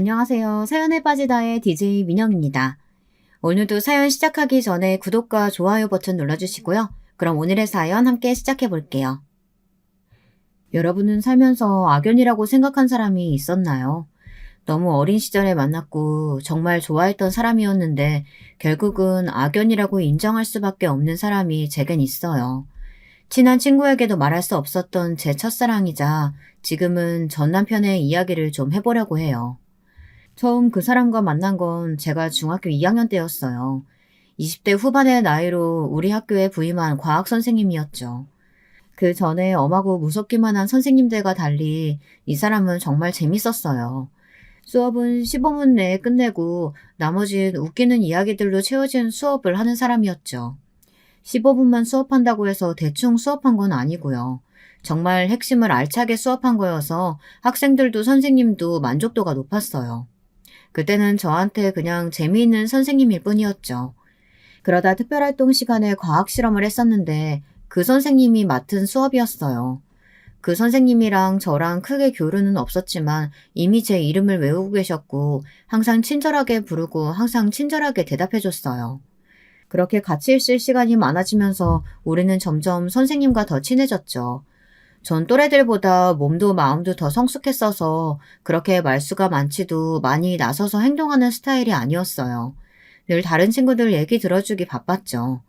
안녕하세요. 사연에 빠지다의 DJ 민영입니다. 오늘도 사연 시작하기 전에 구독과 좋아요 버튼 눌러주시고요. 그럼 오늘의 사연 함께 시작해 볼게요. 여러분은 살면서 악연이라고 생각한 사람이 있었나요? 너무 어린 시절에 만났고 정말 좋아했던 사람이었는데 결국은 악연이라고 인정할 수밖에 없는 사람이 제겐 있어요. 친한 친구에게도 말할 수 없었던 제 첫사랑이자 지금은 전 남편의 이야기를 좀 해보려고 해요. 처음 그 사람과 만난 건 제가 중학교 2학년 때였어요. 20대 후반의 나이로 우리 학교에 부임한 과학 선생님이었죠. 그 전에 엄하고 무섭기만 한 선생님들과 달리 이 사람은 정말 재밌었어요. 수업은 15분 내에 끝내고 나머진 웃기는 이야기들로 채워진 수업을 하는 사람이었죠. 15분만 수업한다고 해서 대충 수업한 건 아니고요. 정말 핵심을 알차게 수업한 거여서 학생들도 선생님도 만족도가 높았어요. 그때는 저한테 그냥 재미있는 선생님일 뿐이었죠. 그러다 특별활동 시간에 과학 실험을 했었는데 그 선생님이 맡은 수업이었어요. 그 선생님이랑 저랑 크게 교류는 없었지만 이미 제 이름을 외우고 계셨고 항상 친절하게 부르고 항상 친절하게 대답해줬어요. 그렇게 같이 있을 시간이 많아지면서 우리는 점점 선생님과 더 친해졌죠. 전 또래들보다 몸도 마음도 더 성숙했어서 그렇게 말수가 많지도 많이 나서서 행동하는 스타일이 아니었어요. 늘 다른 친구들 얘기 들어주기 바빴죠.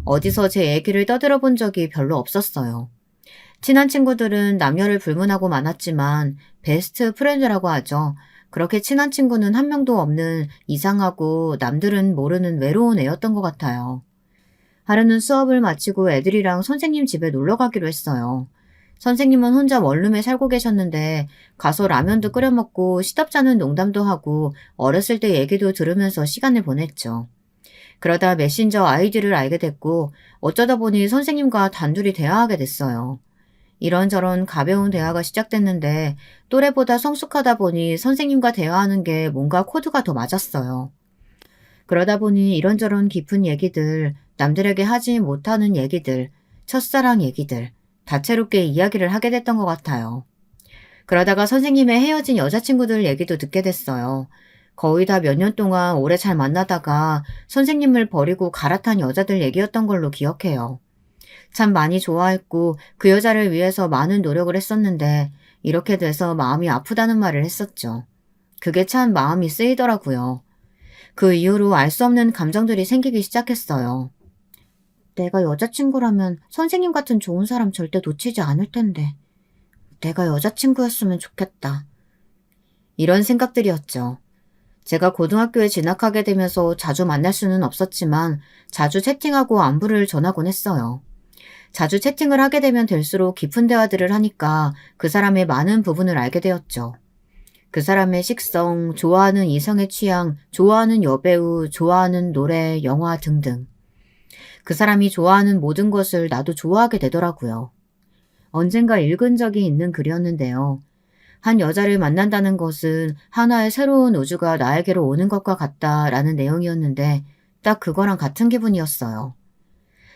어디서 제 얘기를 떠들어 본 적이 별로 없었어요. 친한 친구들은 남녀를 불문하고 많았지만 베스트 프렌드라고 하죠. 그렇게 친한 친구는 한 명도 없는 이상하고 남들은 모르는 외로운 애였던 것 같아요. 하루는 수업을 마치고 애들이랑 선생님 집에 놀러 가기로 했어요. 선생님은 혼자 원룸에 살고 계셨는데 가서 라면도 끓여 먹고 시덥잖은 농담도 하고 어렸을 때 얘기도 들으면서 시간을 보냈죠. 그러다 메신저 아이디를 알게 됐고 어쩌다 보니 선생님과 단둘이 대화하게 됐어요. 이런저런 가벼운 대화가 시작됐는데 또래보다 성숙하다 보니 선생님과 대화하는 게 뭔가 코드가 더 맞았어요. 그러다 보니 이런저런 깊은 얘기들, 남들에게 하지 못하는 얘기들, 첫사랑 얘기들, 다채롭게 이야기를 하게 됐던 것 같아요. 그러다가 선생님의 헤어진 여자친구들 얘기도 듣게 됐어요. 거의 다 몇 년 동안 오래 잘 만나다가 선생님을 버리고 갈아탄 여자들 얘기였던 걸로 기억해요. 참 많이 좋아했고 그 여자를 위해서 많은 노력을 했었는데 이렇게 돼서 마음이 아프다는 말을 했었죠. 그게 참 마음이 쓰이더라고요. 그 이후로 알 수 없는 감정들이 생기기 시작했어요. 내가 여자친구라면 선생님 같은 좋은 사람 절대 놓치지 않을 텐데. 내가 여자친구였으면 좋겠다. 이런 생각들이었죠. 제가 고등학교에 진학하게 되면서 자주 만날 수는 없었지만 자주 채팅하고 안부를 전하곤 했어요. 자주 채팅을 하게 되면 될수록 깊은 대화들을 하니까 그 사람의 많은 부분을 알게 되었죠. 그 사람의 식성, 좋아하는 이성의 취향, 좋아하는 여배우, 좋아하는 노래, 영화 등등. 그 사람이 좋아하는 모든 것을 나도 좋아하게 되더라고요. 언젠가 읽은 적이 있는 글이었는데요. 한 여자를 만난다는 것은 하나의 새로운 우주가 나에게로 오는 것과 같다라는 내용이었는데 딱 그거랑 같은 기분이었어요.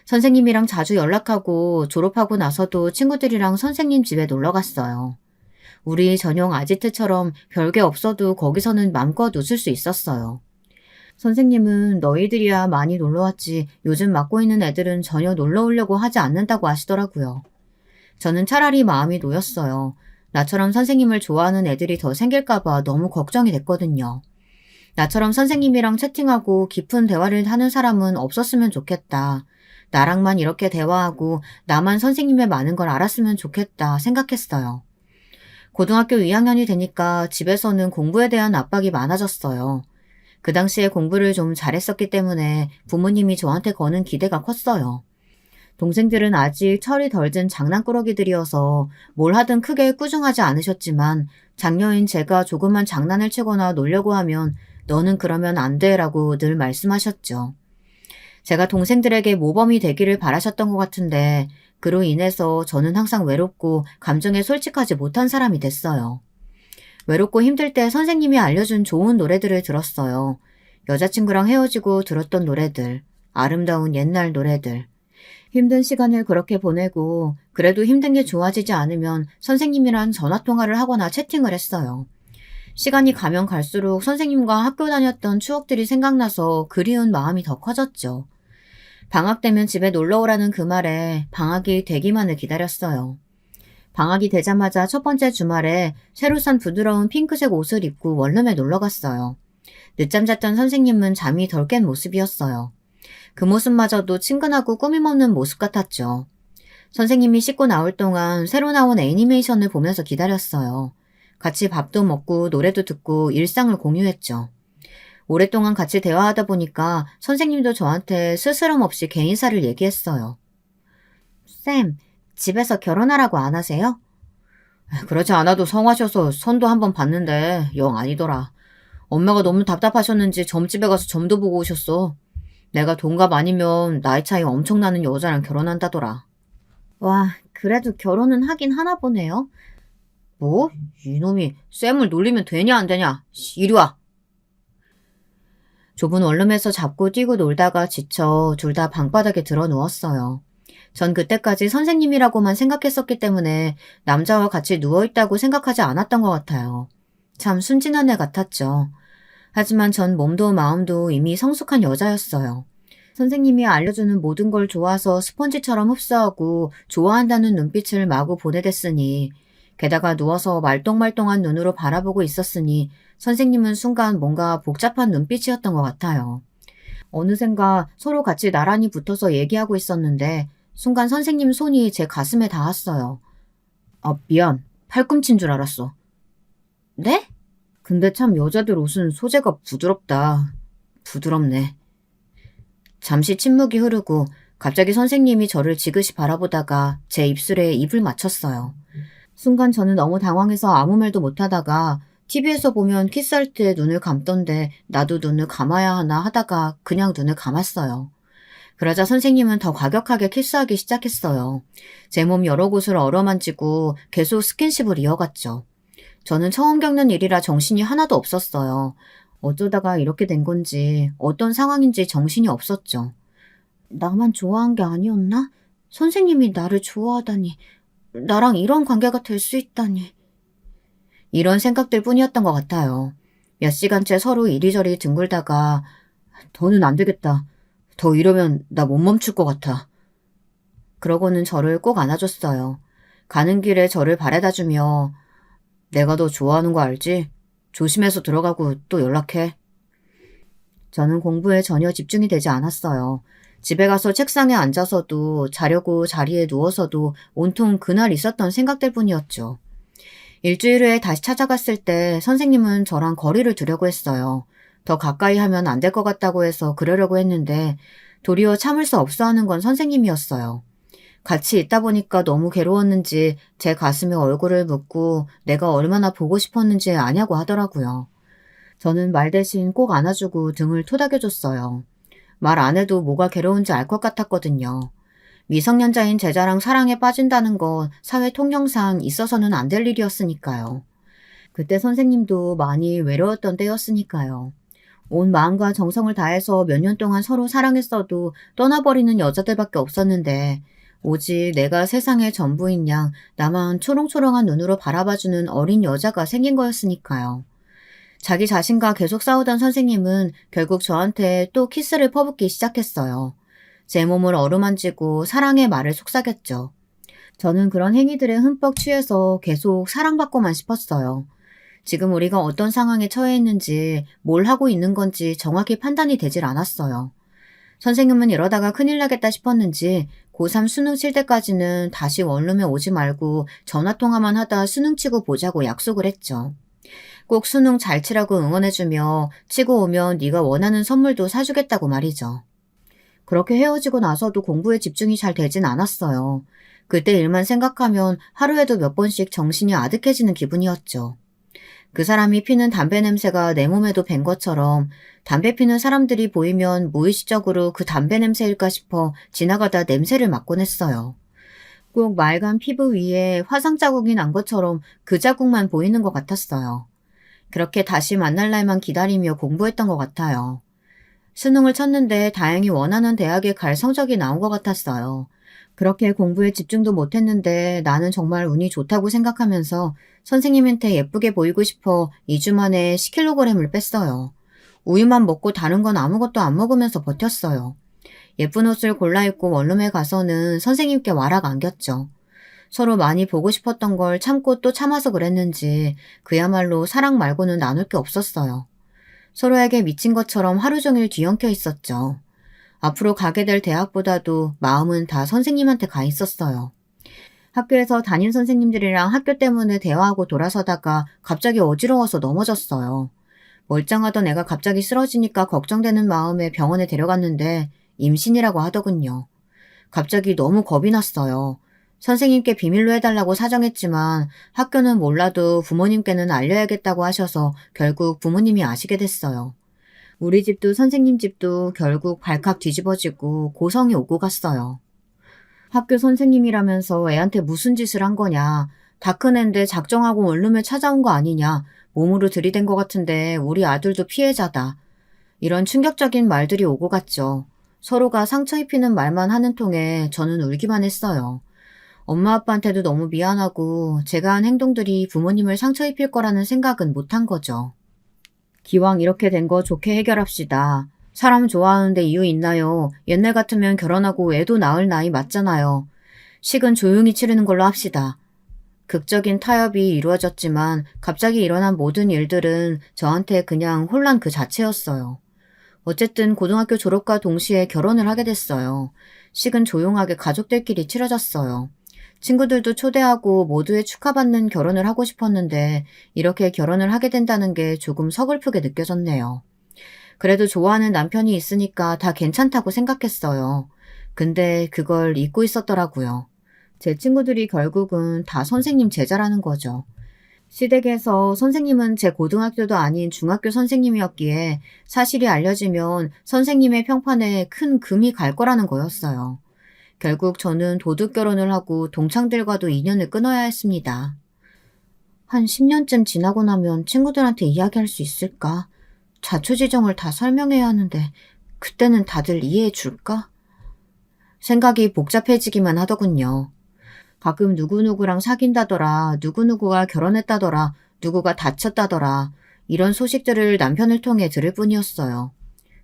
선생님이랑 자주 연락하고 졸업하고 나서도 친구들이랑 선생님 집에 놀러 갔어요. 우리 전용 아지트처럼 별게 없어도 거기서는 맘껏 웃을 수 있었어요. 선생님은 너희들이야 많이 놀러왔지 요즘 맡고 있는 애들은 전혀 놀러 오려고 하지 않는다고 하시더라고요. 저는 차라리 마음이 놓였어요. 나처럼 선생님을 좋아하는 애들이 더 생길까봐 너무 걱정이 됐거든요. 나처럼 선생님이랑 채팅하고 깊은 대화를 하는 사람은 없었으면 좋겠다. 나랑만 이렇게 대화하고 나만 선생님의 많은 걸 알았으면 좋겠다 생각했어요. 고등학교 2학년이 되니까 집에서는 공부에 대한 압박이 많아졌어요. 그 당시에 공부를 좀 잘했었기 때문에 부모님이 저한테 거는 기대가 컸어요. 동생들은 아직 철이 덜 든 장난꾸러기들이어서 뭘 하든 크게 꾸중하지 않으셨지만 장녀인 제가 조금만 장난을 치거나 놀려고 하면 너는 그러면 안 돼라고 늘 말씀하셨죠. 제가 동생들에게 모범이 되기를 바라셨던 것 같은데 그로 인해서 저는 항상 외롭고 감정에 솔직하지 못한 사람이 됐어요. 외롭고 힘들 때 선생님이 알려준 좋은 노래들을 들었어요. 여자친구랑 헤어지고 들었던 노래들, 아름다운 옛날 노래들. 힘든 시간을 그렇게 보내고 그래도 힘든 게 좋아지지 않으면 선생님이랑 전화통화를 하거나 채팅을 했어요. 시간이 가면 갈수록 선생님과 학교 다녔던 추억들이 생각나서 그리운 마음이 더 커졌죠. 방학 되면 집에 놀러 오라는 그 말에 방학이 되기만을 기다렸어요. 방학이 되자마자 첫 번째 주말에 새로 산 부드러운 핑크색 옷을 입고 원룸에 놀러 갔어요. 늦잠 잤던 선생님은 잠이 덜 깬 모습이었어요. 그 모습마저도 친근하고 꾸밈없는 모습 같았죠. 선생님이 씻고 나올 동안 새로 나온 애니메이션을 보면서 기다렸어요. 같이 밥도 먹고 노래도 듣고 일상을 공유했죠. 오랫동안 같이 대화하다 보니까 선생님도 저한테 스스럼 없이 개인사를 얘기했어요. 쌤, 집에서 결혼하라고 안 하세요? 그렇지 않아도 성하셔서 선도 한번 봤는데 영 아니더라. 엄마가 너무 답답하셨는지 점집에 가서 점도 보고 오셨어. 내가 동갑 아니면 나이 차이 엄청 나는 여자랑 결혼한다더라. 와, 그래도 결혼은 하긴 하나 보네요. 뭐? 이놈이 쌤을 놀리면 되냐 안 되냐? 이리 와. 좁은 원룸에서 잡고 뛰고 놀다가 지쳐 둘 다 방바닥에 들어 누웠어요. 전 그때까지 선생님이라고만 생각했었기 때문에 남자와 같이 누워있다고 생각하지 않았던 것 같아요. 참 순진한 애 같았죠. 하지만 전 몸도 마음도 이미 성숙한 여자였어요. 선생님이 알려주는 모든 걸 좋아서 스펀지처럼 흡수하고 좋아한다는 눈빛을 마구 보내댔으니, 게다가 누워서 말똥말똥한 눈으로 바라보고 있었으니 선생님은 순간 뭔가 복잡한 눈빛이었던 것 같아요. 어느샌가 서로 같이 나란히 붙어서 얘기하고 있었는데 순간 선생님 손이 제 가슴에 닿았어요. 아, 미안. 팔꿈치인 줄 알았어. 네? 근데 참 여자들 옷은 소재가 부드럽다. 부드럽네. 잠시 침묵이 흐르고 갑자기 선생님이 저를 지그시 바라보다가 제 입술에 입을 맞췄어요. 순간 저는 너무 당황해서 아무 말도 못하다가 TV에서 보면 키스할 때 눈을 감던데 나도 눈을 감아야 하나 하다가 그냥 눈을 감았어요. 그러자 선생님은 더 과격하게 키스하기 시작했어요. 제 몸 여러 곳을 어루만지고 계속 스킨십을 이어갔죠. 저는 처음 겪는 일이라 정신이 하나도 없었어요. 어쩌다가 이렇게 된 건지 어떤 상황인지 정신이 없었죠. 나만 좋아한 게 아니었나? 선생님이 나를 좋아하다니. 나랑 이런 관계가 될 수 있다니. 이런 생각들 뿐이었던 것 같아요. 몇 시간째 서로 이리저리 뒹굴다가 더는 안 되겠다. 더 이러면 나 못 멈출 것 같아. 그러고는 저를 꼭 안아줬어요. 가는 길에 저를 바래다주며 내가 너 좋아하는 거 알지? 조심해서 들어가고 또 연락해. 저는 공부에 전혀 집중이 되지 않았어요. 집에 가서 책상에 앉아서도 자려고 자리에 누워서도 온통 그날 있었던 생각들 뿐이었죠. 일주일 후에 다시 찾아갔을 때 선생님은 저랑 거리를 두려고 했어요. 더 가까이 하면 안 될 것 같다고 해서 그러려고 했는데 도리어 참을 수 없어 하는 건 선생님이었어요. 같이 있다 보니까 너무 괴로웠는지 제 가슴에 얼굴을 묻고 내가 얼마나 보고 싶었는지 아냐고 하더라고요. 저는 말 대신 꼭 안아주고 등을 토닥여줬어요. 말 안 해도 뭐가 괴로운지 알 것 같았거든요. 미성년자인 제자랑 사랑에 빠진다는 건 사회 통념상 있어서는 안 될 일이었으니까요. 그때 선생님도 많이 외로웠던 때였으니까요. 온 마음과 정성을 다해서 몇 년 동안 서로 사랑했어도 떠나버리는 여자들밖에 없었는데 오직 내가 세상의 전부인 양 나만 초롱초롱한 눈으로 바라봐주는 어린 여자가 생긴 거였으니까요. 자기 자신과 계속 싸우던 선생님은 결국 저한테 또 키스를 퍼붓기 시작했어요. 제 몸을 어루만지고 사랑의 말을 속삭였죠. 저는 그런 행위들에 흠뻑 취해서 계속 사랑받고만 싶었어요. 지금 우리가 어떤 상황에 처해 있는지 뭘 하고 있는 건지 정확히 판단이 되질 않았어요. 선생님은 이러다가 큰일 나겠다 싶었는지 고3 수능 칠 때까지는 다시 원룸에 오지 말고 전화통화만 하다 수능 치고 보자고 약속을 했죠. 꼭 수능 잘 치라고 응원해주며 치고 오면 네가 원하는 선물도 사주겠다고 말이죠. 그렇게 헤어지고 나서도 공부에 집중이 잘 되진 않았어요. 그때 일만 생각하면 하루에도 몇 번씩 정신이 아득해지는 기분이었죠. 그 사람이 피는 담배 냄새가 내 몸에도 밴 것처럼 담배 피는 사람들이 보이면 무의식적으로 그 담배 냄새일까 싶어 지나가다 냄새를 맡곤 했어요. 꼭 맑은 피부 위에 화상 자국이 난 것처럼 그 자국만 보이는 것 같았어요. 그렇게 다시 만날 날만 기다리며 공부했던 것 같아요. 수능을 쳤는데 다행히 원하는 대학에 갈 성적이 나온 것 같았어요. 그렇게 공부에 집중도 못했는데 나는 정말 운이 좋다고 생각하면서 선생님한테 예쁘게 보이고 싶어 2주 만에 10kg을 뺐어요. 우유만 먹고 다른 건 아무것도 안 먹으면서 버텼어요. 예쁜 옷을 골라 입고 원룸에 가서는 선생님께 와락 안겼죠. 서로 많이 보고 싶었던 걸 참고 또 참아서 그랬는지 그야말로 사랑 말고는 나눌 게 없었어요. 서로에게 미친 것처럼 하루 종일 뒤엉켜 있었죠. 앞으로 가게 될 대학보다도 마음은 다 선생님한테 가 있었어요. 학교에서 담임 선생님들이랑 학교 때문에 대화하고 돌아서다가 갑자기 어지러워서 넘어졌어요. 멀쩡하던 애가 갑자기 쓰러지니까 걱정되는 마음에 병원에 데려갔는데 임신이라고 하더군요. 갑자기 너무 겁이 났어요. 선생님께 비밀로 해달라고 사정했지만 학교는 몰라도 부모님께는 알려야겠다고 하셔서 결국 부모님이 아시게 됐어요. 우리 집도 선생님 집도 결국 발칵 뒤집어지고 고성이 오고 갔어요. 학교 선생님이라면서 애한테 무슨 짓을 한 거냐. 다 큰 앤데 작정하고 원룸에 찾아온 거 아니냐. 몸으로 들이댄 것 같은데 우리 아들도 피해자다. 이런 충격적인 말들이 오고 갔죠. 서로가 상처 입히는 말만 하는 통에 저는 울기만 했어요. 엄마 아빠한테도 너무 미안하고 제가 한 행동들이 부모님을 상처 입힐 거라는 생각은 못한 거죠. 기왕 이렇게 된 거 좋게 해결합시다. 사람 좋아하는데 이유 있나요? 옛날 같으면 결혼하고 애도 낳을 나이 맞잖아요. 식은 조용히 치르는 걸로 합시다. 극적인 타협이 이루어졌지만 갑자기 일어난 모든 일들은 저한테 그냥 혼란 그 자체였어요. 어쨌든 고등학교 졸업과 동시에 결혼을 하게 됐어요. 식은 조용하게 가족들끼리 치러졌어요. 친구들도 초대하고 모두의 축하받는 결혼을 하고 싶었는데 이렇게 결혼을 하게 된다는 게 조금 서글프게 느껴졌네요. 그래도 좋아하는 남편이 있으니까 다 괜찮다고 생각했어요. 근데 그걸 잊고 있었더라고요. 제 친구들이 결국은 다 선생님 제자라는 거죠. 시댁에서 선생님은 제 고등학교도 아닌 중학교 선생님이었기에 사실이 알려지면 선생님의 평판에 큰 금이 갈 거라는 거였어요. 결국 저는 도둑 결혼을 하고 동창들과도 인연을 끊어야 했습니다. 한 10년쯤 지나고 나면 친구들한테 이야기할 수 있을까? 자초지종을 다 설명해야 하는데 그때는 다들 이해해 줄까? 생각이 복잡해지기만 하더군요. 가끔 누구누구랑 사귄다더라, 누구누구가 결혼했다더라, 누구가 다쳤다더라, 이런 소식들을 남편을 통해 들을 뿐이었어요.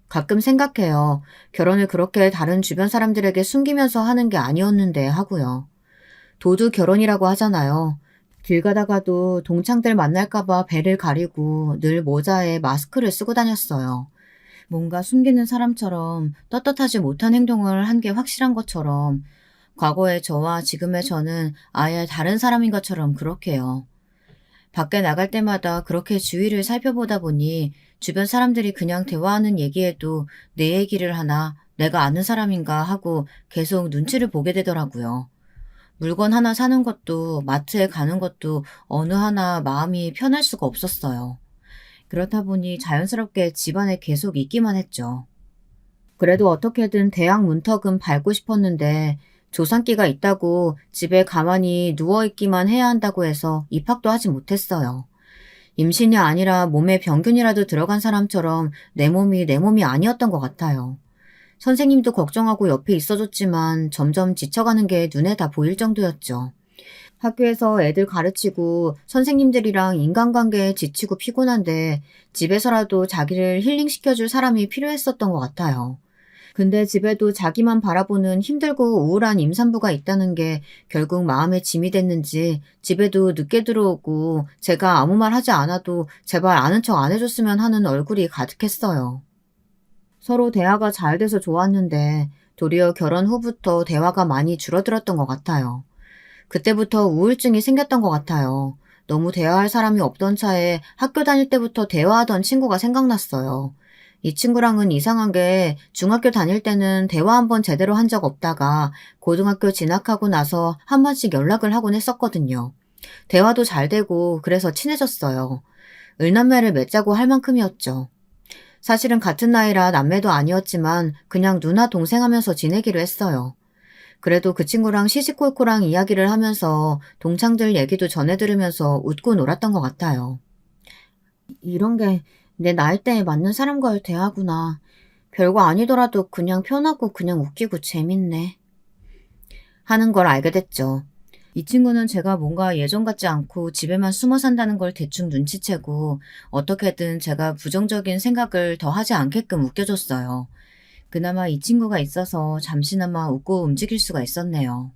가끔 생각해요. 결혼을 그렇게 다른 주변 사람들에게 숨기면서 하는 게 아니었는데 하고요. 도두 결혼이라고 하잖아요. 길 가다가도 동창들 만날까봐 배를 가리고 늘 모자에 마스크를 쓰고 다녔어요. 뭔가 숨기는 사람처럼 떳떳하지 못한 행동을 한 게 확실한 것처럼 과거의 저와 지금의 저는 아예 다른 사람인 것처럼 그렇게요. 밖에 나갈 때마다 그렇게 주위를 살펴보다 보니 주변 사람들이 그냥 대화하는 얘기에도 내 얘기를 하나, 내가 아는 사람인가 하고 계속 눈치를 보게 되더라고요. 물건 하나 사는 것도 마트에 가는 것도 어느 하나 마음이 편할 수가 없었어요. 그렇다 보니 자연스럽게 집안에 계속 있기만 했죠. 그래도 어떻게든 대학 문턱은 밟고 싶었는데 조산기가 있다고 집에 가만히 누워있기만 해야 한다고 해서 입학도 하지 못했어요. 임신이 아니라 몸에 병균이라도 들어간 사람처럼 내 몸이 내 몸이 아니었던 것 같아요. 선생님도 걱정하고 옆에 있어줬지만 점점 지쳐가는 게 눈에 다 보일 정도였죠. 학교에서 애들 가르치고 선생님들이랑 인간관계에 지치고 피곤한데 집에서라도 자기를 힐링시켜줄 사람이 필요했었던 것 같아요. 근데 집에도 자기만 바라보는 힘들고 우울한 임산부가 있다는 게 결국 마음에 짐이 됐는지 집에도 늦게 들어오고 제가 아무 말 하지 않아도 제발 아는 척 안 해줬으면 하는 얼굴이 가득했어요. 서로 대화가 잘 돼서 좋았는데 도리어 결혼 후부터 대화가 많이 줄어들었던 것 같아요. 그때부터 우울증이 생겼던 것 같아요. 너무 대화할 사람이 없던 차에 학교 다닐 때부터 대화하던 친구가 생각났어요. 이 친구랑은 이상한 게 중학교 다닐 때는 대화 한 번 제대로 한 적 없다가 고등학교 진학하고 나서 한 번씩 연락을 하곤 했었거든요. 대화도 잘 되고 그래서 친해졌어요. 을남매를 맺자고 할 만큼이었죠. 사실은 같은 나이라 남매도 아니었지만 그냥 누나 동생 하면서 지내기로 했어요. 그래도 그 친구랑 시시콜콜한 이야기를 하면서 동창들 얘기도 전해 들으면서 웃고 놀았던 것 같아요. 이런 게 내 나이대에 맞는 사람과의 대화구나. 별거 아니더라도 그냥 편하고 그냥 웃기고 재밌네. 하는 걸 알게 됐죠. 이 친구는 제가 뭔가 예전 같지 않고 집에만 숨어 산다는 걸 대충 눈치채고 어떻게든 제가 부정적인 생각을 더 하지 않게끔 웃겨줬어요. 그나마 이 친구가 있어서 잠시나마 웃고 움직일 수가 있었네요.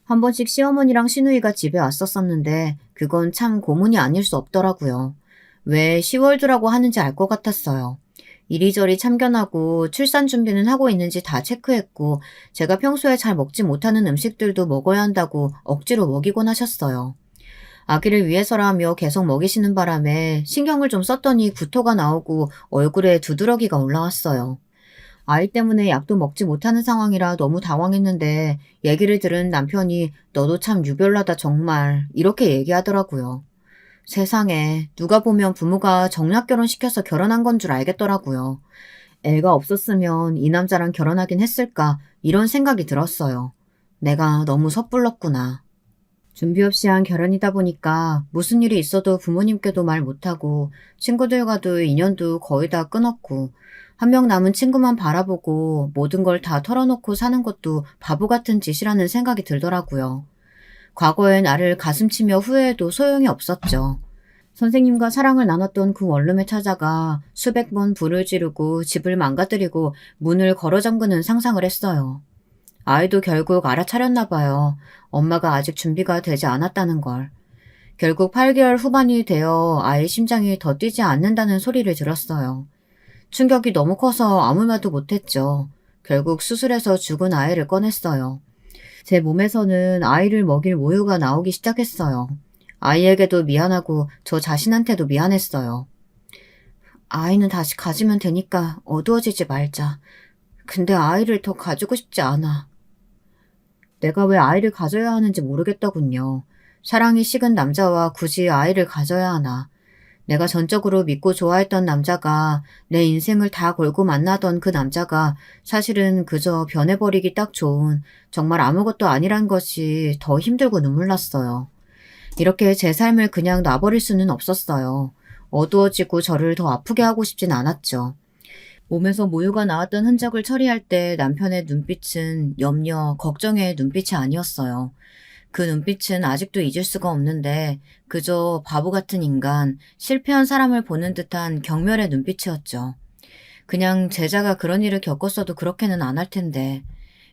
한 번씩 시어머니랑 시누이가 집에 왔었었는데 그건 참 고문이 아닐 수 없더라고요. 왜 시월드라고 하는지 알 것 같았어요. 이리저리 참견하고 출산 준비는 하고 있는지 다 체크했고 제가 평소에 잘 먹지 못하는 음식들도 먹어야 한다고 억지로 먹이곤 하셨어요. 아기를 위해서라며 계속 먹이시는 바람에 신경을 좀 썼더니 구토가 나오고 얼굴에 두드러기가 올라왔어요. 아이 때문에 약도 먹지 못하는 상황이라 너무 당황했는데 얘기를 들은 남편이 너도 참 유별나다 정말 이렇게 얘기하더라고요. 세상에 누가 보면 부모가 정략 결혼시켜서 결혼한 건 줄 알겠더라고요. 애가 없었으면 이 남자랑 결혼하긴 했을까 이런 생각이 들었어요. 내가 너무 섣불렀구나. 준비 없이 한 결혼이다 보니까 무슨 일이 있어도 부모님께도 말 못하고 친구들과도 인연도 거의 다 끊었고 한 명 남은 친구만 바라보고 모든 걸 다 털어놓고 사는 것도 바보 같은 짓이라는 생각이 들더라고요. 과거에 나를 가슴치며 후회해도 소용이 없었죠. 선생님과 사랑을 나눴던 그 원룸에 찾아가 수백 번 불을 지르고 집을 망가뜨리고 문을 걸어 잠그는 상상을 했어요. 아이도 결국 알아차렸나 봐요. 엄마가 아직 준비가 되지 않았다는 걸. 결국 8개월 후반이 되어 아이의 심장이 더 뛰지 않는다는 소리를 들었어요. 충격이 너무 커서 아무 말도 못했죠. 결국 수술해서 죽은 아이를 꺼냈어요. 제 몸에서는 아이를 먹일 모유가 나오기 시작했어요. 아이에게도 미안하고 저 자신한테도 미안했어요. 아이는 다시 가지면 되니까 어두워지지 말자. 근데 아이를 더 가지고 싶지 않아. 내가 왜 아이를 가져야 하는지 모르겠더군요. 사랑이 식은 남자와 굳이 아이를 가져야 하나. 내가 전적으로 믿고 좋아했던 남자가 내 인생을 다 걸고 만나던 그 남자가 사실은 그저 변해버리기 딱 좋은 정말 아무것도 아니란 것이 더 힘들고 눈물 났어요. 이렇게 제 삶을 그냥 놔버릴 수는 없었어요. 어두워지고 저를 더 아프게 하고 싶진 않았죠. 몸에서 모유가 나왔던 흔적을 처리할 때 남편의 눈빛은 염려, 걱정의 눈빛이 아니었어요. 그 눈빛은 아직도 잊을 수가 없는데 그저 바보 같은 인간, 실패한 사람을 보는 듯한 경멸의 눈빛이었죠. 그냥 제자가 그런 일을 겪었어도 그렇게는 안 할 텐데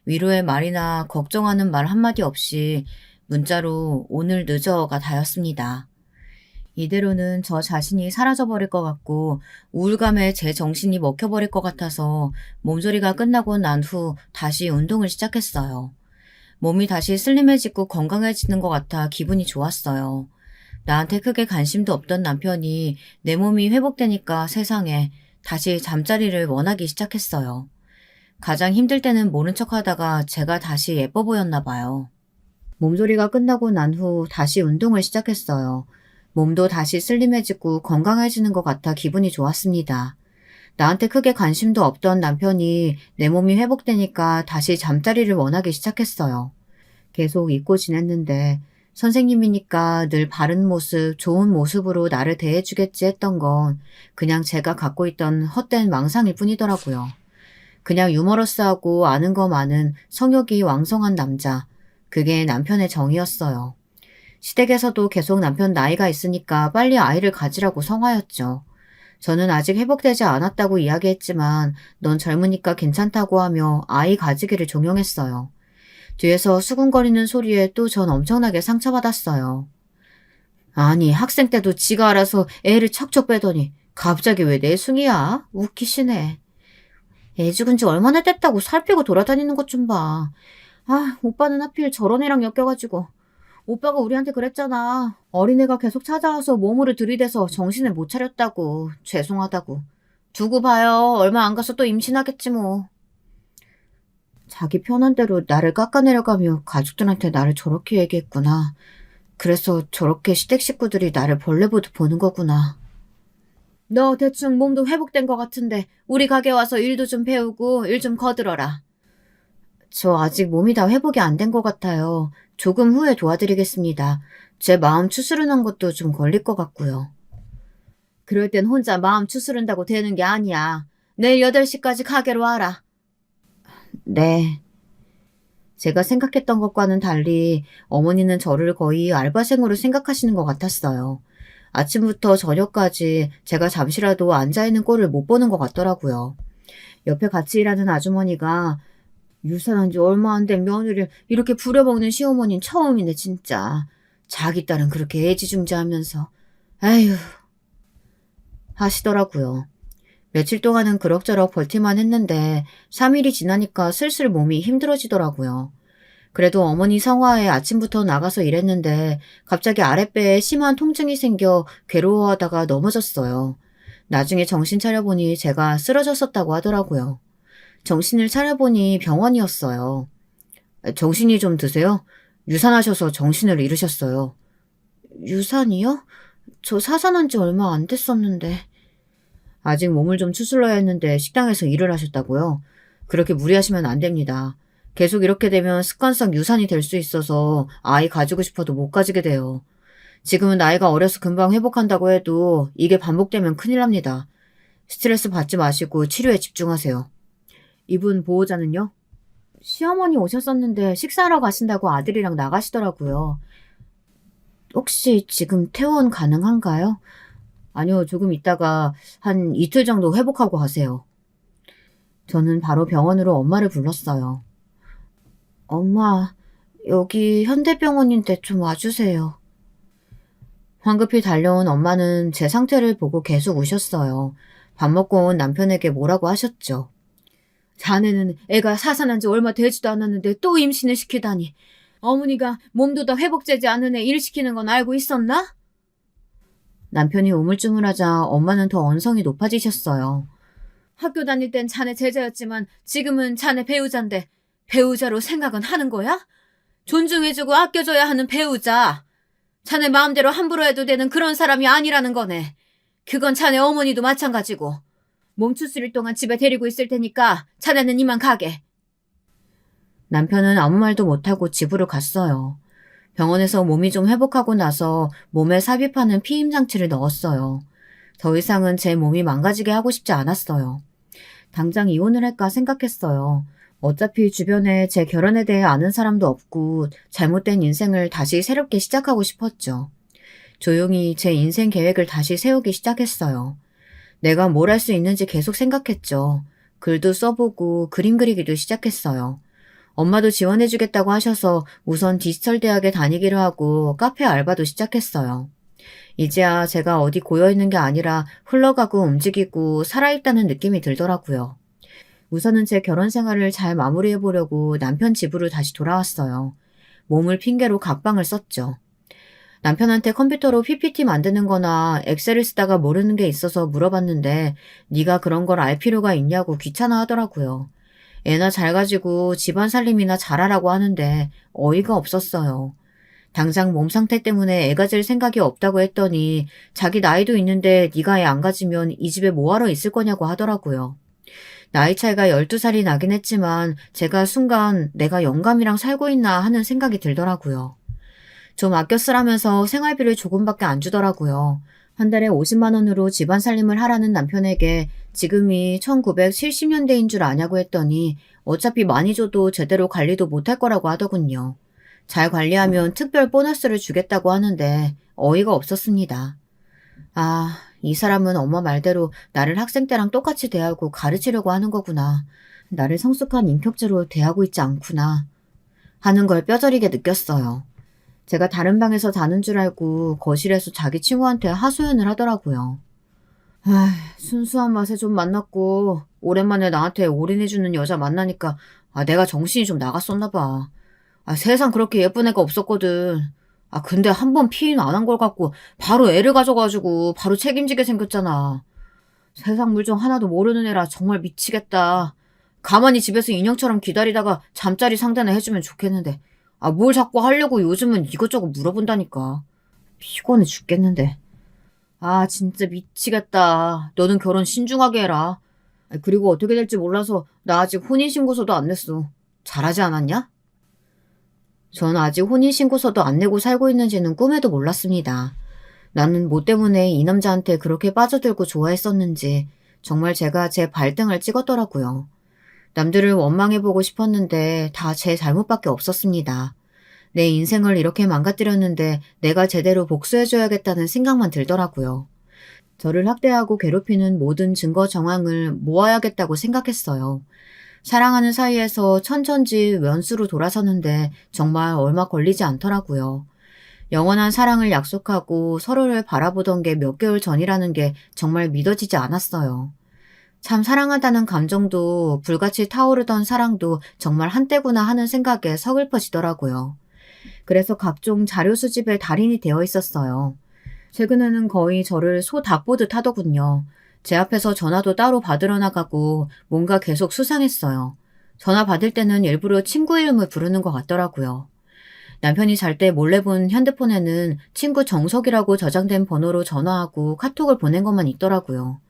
위로의 말이나 걱정하는 말 한마디 없이 문자로 오늘 늦어가 다였습니다. 이대로는 저 자신이 사라져버릴 것 같고 우울감에 제 정신이 먹혀버릴 것 같아서 몸조리가 끝나고 난 후 다시 운동을 시작했어요. 몸이 다시 슬림해지고 건강해지는 것 같아 기분이 좋았어요. 나한테 크게 관심도 없던 남편이 내 몸이 회복되니까 세상에 다시 잠자리를 원하기 시작했어요. 가장 힘들 때는 모른 척하다가 제가 다시 예뻐 보였나 봐요. 몸조리가 끝나고 난 후 다시 운동을 시작했어요. 몸도 다시 슬림해지고 건강해지는 것 같아 기분이 좋았습니다. 나한테 크게 관심도 없던 남편이 내 몸이 회복되니까 다시 잠자리를 원하기 시작했어요. 계속 잊고 지냈는데 선생님이니까 늘 바른 모습, 좋은 모습으로 나를 대해주겠지 했던 건 그냥 제가 갖고 있던 헛된 망상일 뿐이더라고요. 그냥 유머러스하고 아는 거 많은 성욕이 왕성한 남자. 그게 남편의 정이었어요. 시댁에서도 계속 남편 나이가 있으니까 빨리 아이를 가지라고 성화였죠. 저는 아직 회복되지 않았다고 이야기했지만 넌 젊으니까 괜찮다고 하며 아이 가지기를 종용했어요. 뒤에서 수군거리는 소리에 또 전 엄청나게 상처받았어요. 아니 학생 때도 지가 알아서 애를 척척 빼더니 갑자기 왜 내 숭이야? 웃기시네. 애 죽은 지 얼마나 됐다고 살 빼고 돌아다니는 것 좀 봐. 아, 오빠는 하필 저런 애랑 엮여가지고. 오빠가 우리한테 그랬잖아. 어린애가 계속 찾아와서 몸으로 들이대서 정신을 못 차렸다고. 죄송하다고. 두고 봐요. 얼마 안 가서 또 임신하겠지 뭐. 자기 편한 대로 나를 깎아내려가며 가족들한테 나를 저렇게 얘기했구나. 그래서 저렇게 시댁 식구들이 나를 벌레 보듯 보는 거구나. 너 대충 몸도 회복된 것 같은데 우리 가게 와서 일도 좀 배우고 일 좀 거들어라. 저 아직 몸이 다 회복이 안 된 것 같아요. 조금 후에 도와드리겠습니다. 제 마음 추스르는 것도 좀 걸릴 것 같고요. 그럴 땐 혼자 마음 추스른다고 되는 게 아니야. 내일 8시까지 가게로 와라. 네. 제가 생각했던 것과는 달리 어머니는 저를 거의 알바생으로 생각하시는 것 같았어요. 아침부터 저녁까지 제가 잠시라도 앉아있는 꼴을 못 보는 것 같더라고요. 옆에 같이 일하는 아주머니가 유산한 지 얼마 안 된 며느리를 이렇게 부려먹는 시어머니는 처음이네 진짜. 자기 딸은 그렇게 애지중지하면서 에휴 하시더라고요. 며칠 동안은 그럭저럭 버티만 했는데 3일이 지나니까 슬슬 몸이 힘들어지더라고요. 그래도 어머니 성화에 아침부터 나가서 일했는데 갑자기 아랫배에 심한 통증이 생겨 괴로워하다가 넘어졌어요. 나중에 정신 차려보니 제가 쓰러졌었다고 하더라고요. 정신을 차려보니 병원이었어요. 정신이 좀 드세요? 유산하셔서 정신을 잃으셨어요. 유산이요? 저 사산한 지 얼마 안 됐었는데. 아직 몸을 좀 추슬러야 했는데 식당에서 일을 하셨다고요? 그렇게 무리하시면 안 됩니다. 계속 이렇게 되면 습관성 유산이 될 수 있어서 아이 가지고 싶어도 못 가지게 돼요. 지금은 나이가 어려서 금방 회복한다고 해도 이게 반복되면 큰일 납니다. 스트레스 받지 마시고 치료에 집중하세요. 이분 보호자는요? 시어머니 오셨었는데 식사하러 가신다고 아들이랑 나가시더라고요. 혹시 지금 퇴원 가능한가요? 아니요, 조금 있다가 한 이틀 정도 회복하고 가세요. 저는 바로 병원으로 엄마를 불렀어요. 엄마, 여기 현대병원인데 좀 와주세요. 황급히 달려온 엄마는 제 상태를 보고 계속 우셨어요. 밥 먹고 온 남편에게 뭐라고 하셨죠. 자네는 애가 사산한 지 얼마 되지도 않았는데 또 임신을 시키다니. 어머니가 몸도 다 회복되지 않은 애 일 시키는 건 알고 있었나? 남편이 우물쭈물하자 엄마는 더 언성이 높아지셨어요. 학교 다닐 땐 자네 제자였지만 지금은 자네 배우자인데 배우자로 생각은 하는 거야? 존중해주고 아껴줘야 하는 배우자. 자네 마음대로 함부로 해도 되는 그런 사람이 아니라는 거네. 그건 자네 어머니도 마찬가지고. 몸 추스릴 동안 집에 데리고 있을 테니까 자네는 이만 가게. 남편은 아무 말도 못하고 집으로 갔어요. 병원에서 몸이 좀 회복하고 나서 몸에 삽입하는 피임 장치를 넣었어요. 더 이상은 제 몸이 망가지게 하고 싶지 않았어요. 당장 이혼을 할까 생각했어요. 어차피 주변에 제 결혼에 대해 아는 사람도 없고 잘못된 인생을 다시 새롭게 시작하고 싶었죠. 조용히 제 인생 계획을 다시 세우기 시작했어요. 내가 뭘 할 수 있는지 계속 생각했죠. 글도 써보고 그림 그리기도 시작했어요. 엄마도 지원해주겠다고 하셔서 우선 디지털 대학에 다니기로 하고 카페 알바도 시작했어요. 이제야 제가 어디 고여있는 게 아니라 흘러가고 움직이고 살아있다는 느낌이 들더라고요. 우선은 제 결혼 생활을 잘 마무리해보려고 남편 집으로 다시 돌아왔어요. 몸을 핑계로 각방을 썼죠. 남편한테 컴퓨터로 PPT 만드는 거나 엑셀을 쓰다가 모르는 게 있어서 물어봤는데 네가 그런 걸 알 필요가 있냐고 귀찮아 하더라고요. 애나 잘 가지고 집안 살림이나 잘하라고 하는데 어이가 없었어요. 당장 몸 상태 때문에 애 가질 생각이 없다고 했더니 자기 나이도 있는데 네가 애 안 가지면 이 집에 뭐하러 있을 거냐고 하더라고요. 나이 차이가 12살이 나긴 했지만 제가 순간 내가 영감이랑 살고 있나 하는 생각이 들더라고요. 좀 아껴 쓰라면서 생활비를 조금밖에 안 주더라고요. 한 달에 50만 원으로 집안 살림을 하라는 남편에게 지금이 1970년대인 줄 아냐고 했더니 어차피 많이 줘도 제대로 관리도 못할 거라고 하더군요. 잘 관리하면 특별 보너스를 주겠다고 하는데 어이가 없었습니다. 아, 이 사람은 엄마 말대로 나를 학생 때랑 똑같이 대하고 가르치려고 하는 거구나. 나를 성숙한 인격체로 대하고 있지 않구나. 하는 걸 뼈저리게 느꼈어요. 제가 다른 방에서 자는 줄 알고 거실에서 자기 친구한테 하소연을 하더라고요. 아, 순수한 맛에 좀 만났고 오랜만에 나한테 올인해주는 여자 만나니까 내가 정신이 좀 나갔었나 봐. 세상 그렇게 예쁜 애가 없었거든. 근데 한 번 피임 안 한 걸 갖고 바로 애를 가져가지고 바로 책임지게 생겼잖아. 세상 물정 하나도 모르는 애라 정말 미치겠다. 가만히 집에서 인형처럼 기다리다가 잠자리 상대나 해주면 좋겠는데 뭘 자꾸 하려고 요즘은 이것저것 물어본다니까. 피곤해 죽겠는데. 진짜 미치겠다. 너는 결혼 신중하게 해라. 그리고 어떻게 될지 몰라서 나 아직 혼인신고서도 안 냈어. 잘하지 않았냐? 전 아직 혼인신고서도 안 내고 살고 있는지는 꿈에도 몰랐습니다. 나는 뭐 때문에 이 남자한테 그렇게 빠져들고 좋아했었는지 정말 제가 제 발등을 찍었더라고요. 남들을 원망해보고 싶었는데 다 제 잘못밖에 없었습니다. 내 인생을 이렇게 망가뜨렸는데 내가 제대로 복수해줘야겠다는 생각만 들더라고요. 저를 학대하고 괴롭히는 모든 증거 정황을 모아야겠다고 생각했어요. 사랑하는 사이에서 천천지 원수로 돌아서는데 정말 얼마 걸리지 않더라고요. 영원한 사랑을 약속하고 서로를 바라보던 게 몇 개월 전이라는 게 정말 믿어지지 않았어요. 참 사랑하다는 감정도 불같이 타오르던 사랑도 정말 한때구나 하는 생각에 서글퍼지더라고요. 그래서 각종 자료 수집에 달인이 되어 있었어요. 최근에는 거의 저를 소 닭보듯 하더군요. 제 앞에서 전화도 따로 받으러 나가고 뭔가 계속 수상했어요. 전화 받을 때는 일부러 친구 이름을 부르는 것 같더라고요. 남편이 잘 때 몰래 본 핸드폰에는 친구 정석이라고 저장된 번호로 전화하고 카톡을 보낸 것만 있더라고요.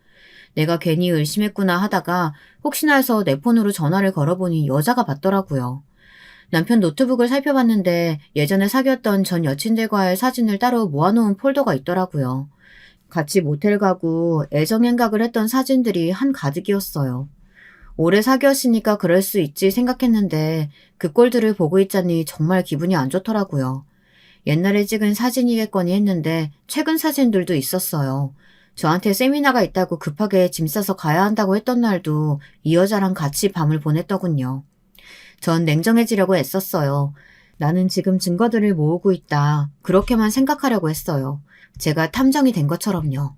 내가 괜히 의심했구나 하다가 혹시나 해서 내 폰으로 전화를 걸어보니 여자가 받더라고요. 남편 노트북을 살펴봤는데 예전에 사귀었던 전 여친들과의 사진을 따로 모아놓은 폴더가 있더라고요. 같이 모텔 가고 애정행각을 했던 사진들이 한가득이었어요. 오래 사귀었으니까 그럴 수 있지 생각했는데 그 꼴들을 보고 있자니 정말 기분이 안 좋더라고요. 옛날에 찍은 사진이겠거니 했는데 최근 사진들도 있었어요. 저한테 세미나가 있다고 급하게 짐 싸서 가야 한다고 했던 날도 이 여자랑 같이 밤을 보냈더군요. 전 냉정해지려고 애썼어요. 나는 지금 증거들을 모으고 있다. 그렇게만 생각하려고 했어요. 제가 탐정이 된 것처럼요.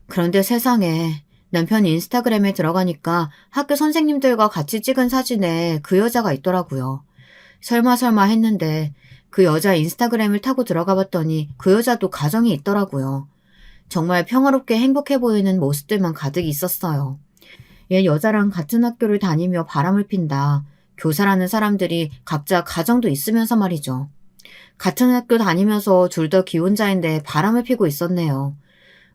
그런데 세상에 남편 인스타그램에 들어가니까 학교 선생님들과 같이 찍은 사진에 그 여자가 있더라고요. 설마 했는데 그 여자 인스타그램을 타고 들어가 봤더니 그 여자도 가정이 있더라고요. 정말 평화롭게 행복해 보이는 모습들만 가득 있었어요. 얘 여자랑 같은 학교를 다니며 바람을 핀다. 교사라는 사람들이 각자 가정도 있으면서 말이죠. 같은 학교 다니면서 둘 다 기혼자인데 바람을 피고 있었네요.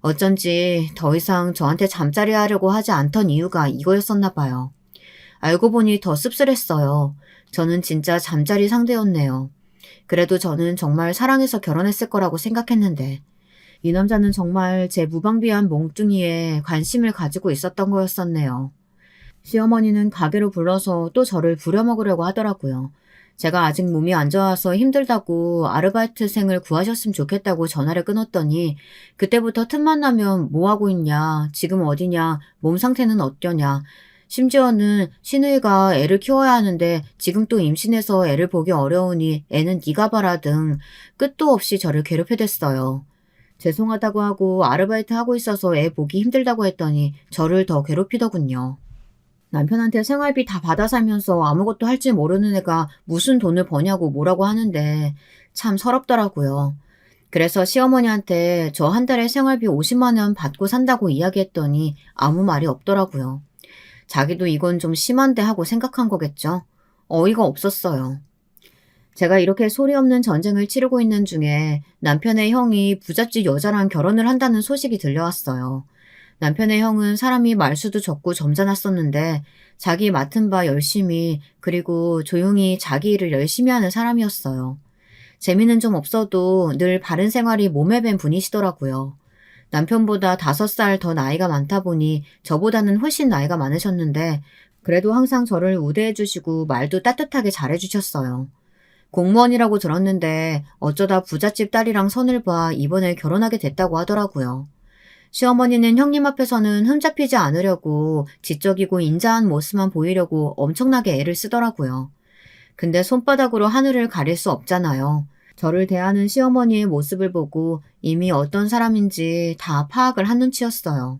어쩐지 더 이상 저한테 잠자리 하려고 하지 않던 이유가 이거였었나 봐요. 알고 보니 더 씁쓸했어요. 저는 진짜 잠자리 상대였네요. 그래도 저는 정말 사랑해서 결혼했을 거라고 생각했는데 이 남자는 정말 제 무방비한 몽뚱이에 관심을 가지고 있었던 거였었네요. 시어머니는 가게로 불러서 또 저를 부려먹으려고 하더라고요. 제가 아직 몸이 안 좋아서 힘들다고 아르바이트생을 구하셨으면 좋겠다고 전화를 끊었더니 그때부터 틈만 나면 뭐하고 있냐, 지금 어디냐, 몸 상태는 어떠냐, 심지어는 시누이가 애를 키워야 하는데 지금 또 임신해서 애를 보기 어려우니 애는 네가 봐라 등 끝도 없이 저를 괴롭혀댔어요. 죄송하다고 하고 아르바이트 하고 있어서 애 보기 힘들다고 했더니 저를 더 괴롭히더군요. 남편한테 생활비 다 받아 살면서 아무것도 할 줄 모르는 애가 무슨 돈을 버냐고 뭐라고 하는데 참 서럽더라고요. 그래서 시어머니한테 저 한 달에 생활비 50만 원 받고 산다고 이야기했더니 아무 말이 없더라고요. 자기도 이건 좀 심한데 하고 생각한 거겠죠. 어이가 없었어요. 제가 이렇게 소리 없는 전쟁을 치르고 있는 중에 남편의 형이 부잣집 여자랑 결혼을 한다는 소식이 들려왔어요. 남편의 형은 사람이 말수도 적고 점잖았었는데 자기 맡은 바 열심히 그리고 조용히 자기 일을 열심히 하는 사람이었어요. 재미는 좀 없어도 늘 바른 생활이 몸에 밴 분이시더라고요. 남편보다 5살 더 나이가 많다 보니 저보다는 훨씬 나이가 많으셨는데 그래도 항상 저를 우대해 주시고 말도 따뜻하게 잘해 주셨어요. 공무원이라고 들었는데 어쩌다 부잣집 딸이랑 선을 봐 이번에 결혼하게 됐다고 하더라고요. 시어머니는 형님 앞에서는 흠잡히지 않으려고 지적이고 인자한 모습만 보이려고 엄청나게 애를 쓰더라고요. 근데 손바닥으로 하늘을 가릴 수 없잖아요. 저를 대하는 시어머니의 모습을 보고 이미 어떤 사람인지 다 파악을 한 눈치였어요.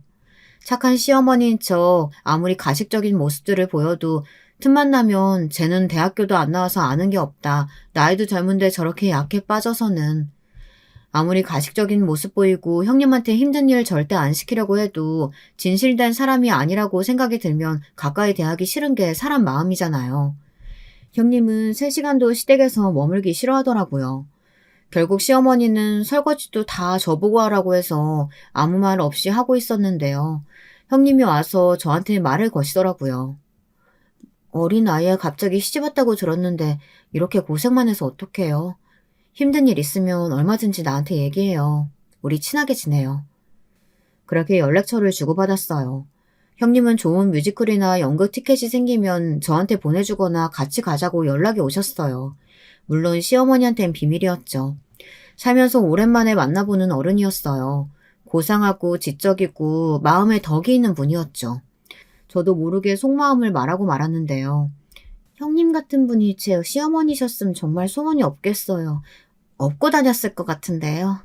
착한 시어머니인 척 아무리 가식적인 모습들을 보여도 틈만 나면 쟤는 대학교도 안 나와서 아는 게 없다. 나이도 젊은데 저렇게 약해 빠져서는. 아무리 가식적인 모습 보이고 형님한테 힘든 일 절대 안 시키려고 해도 진실된 사람이 아니라고 생각이 들면 가까이 대하기 싫은 게 사람 마음이잖아요. 형님은 3시간도 시댁에서 머물기 싫어하더라고요. 결국 시어머니는 설거지도 다 저보고 하라고 해서 아무 말 없이 하고 있었는데요. 형님이 와서 저한테 말을 거시더라고요. 어린 아이에 갑자기 시집 왔다고 들었는데 이렇게 고생만 해서 어떡해요? 힘든 일 있으면 얼마든지 나한테 얘기해요. 우리 친하게 지내요. 그렇게 연락처를 주고받았어요. 형님은 좋은 뮤지컬이나 연극 티켓이 생기면 저한테 보내주거나 같이 가자고 연락이 오셨어요. 물론 시어머니한텐 비밀이었죠. 살면서 오랜만에 만나보는 어른이었어요. 고상하고 지적이고 마음에 덕이 있는 분이었죠. 저도 모르게 속마음을 말하고 말았는데요. 형님 같은 분이 제 시어머니셨으면 정말 소원이 없겠어요. 업고 다녔을 것 같은데요.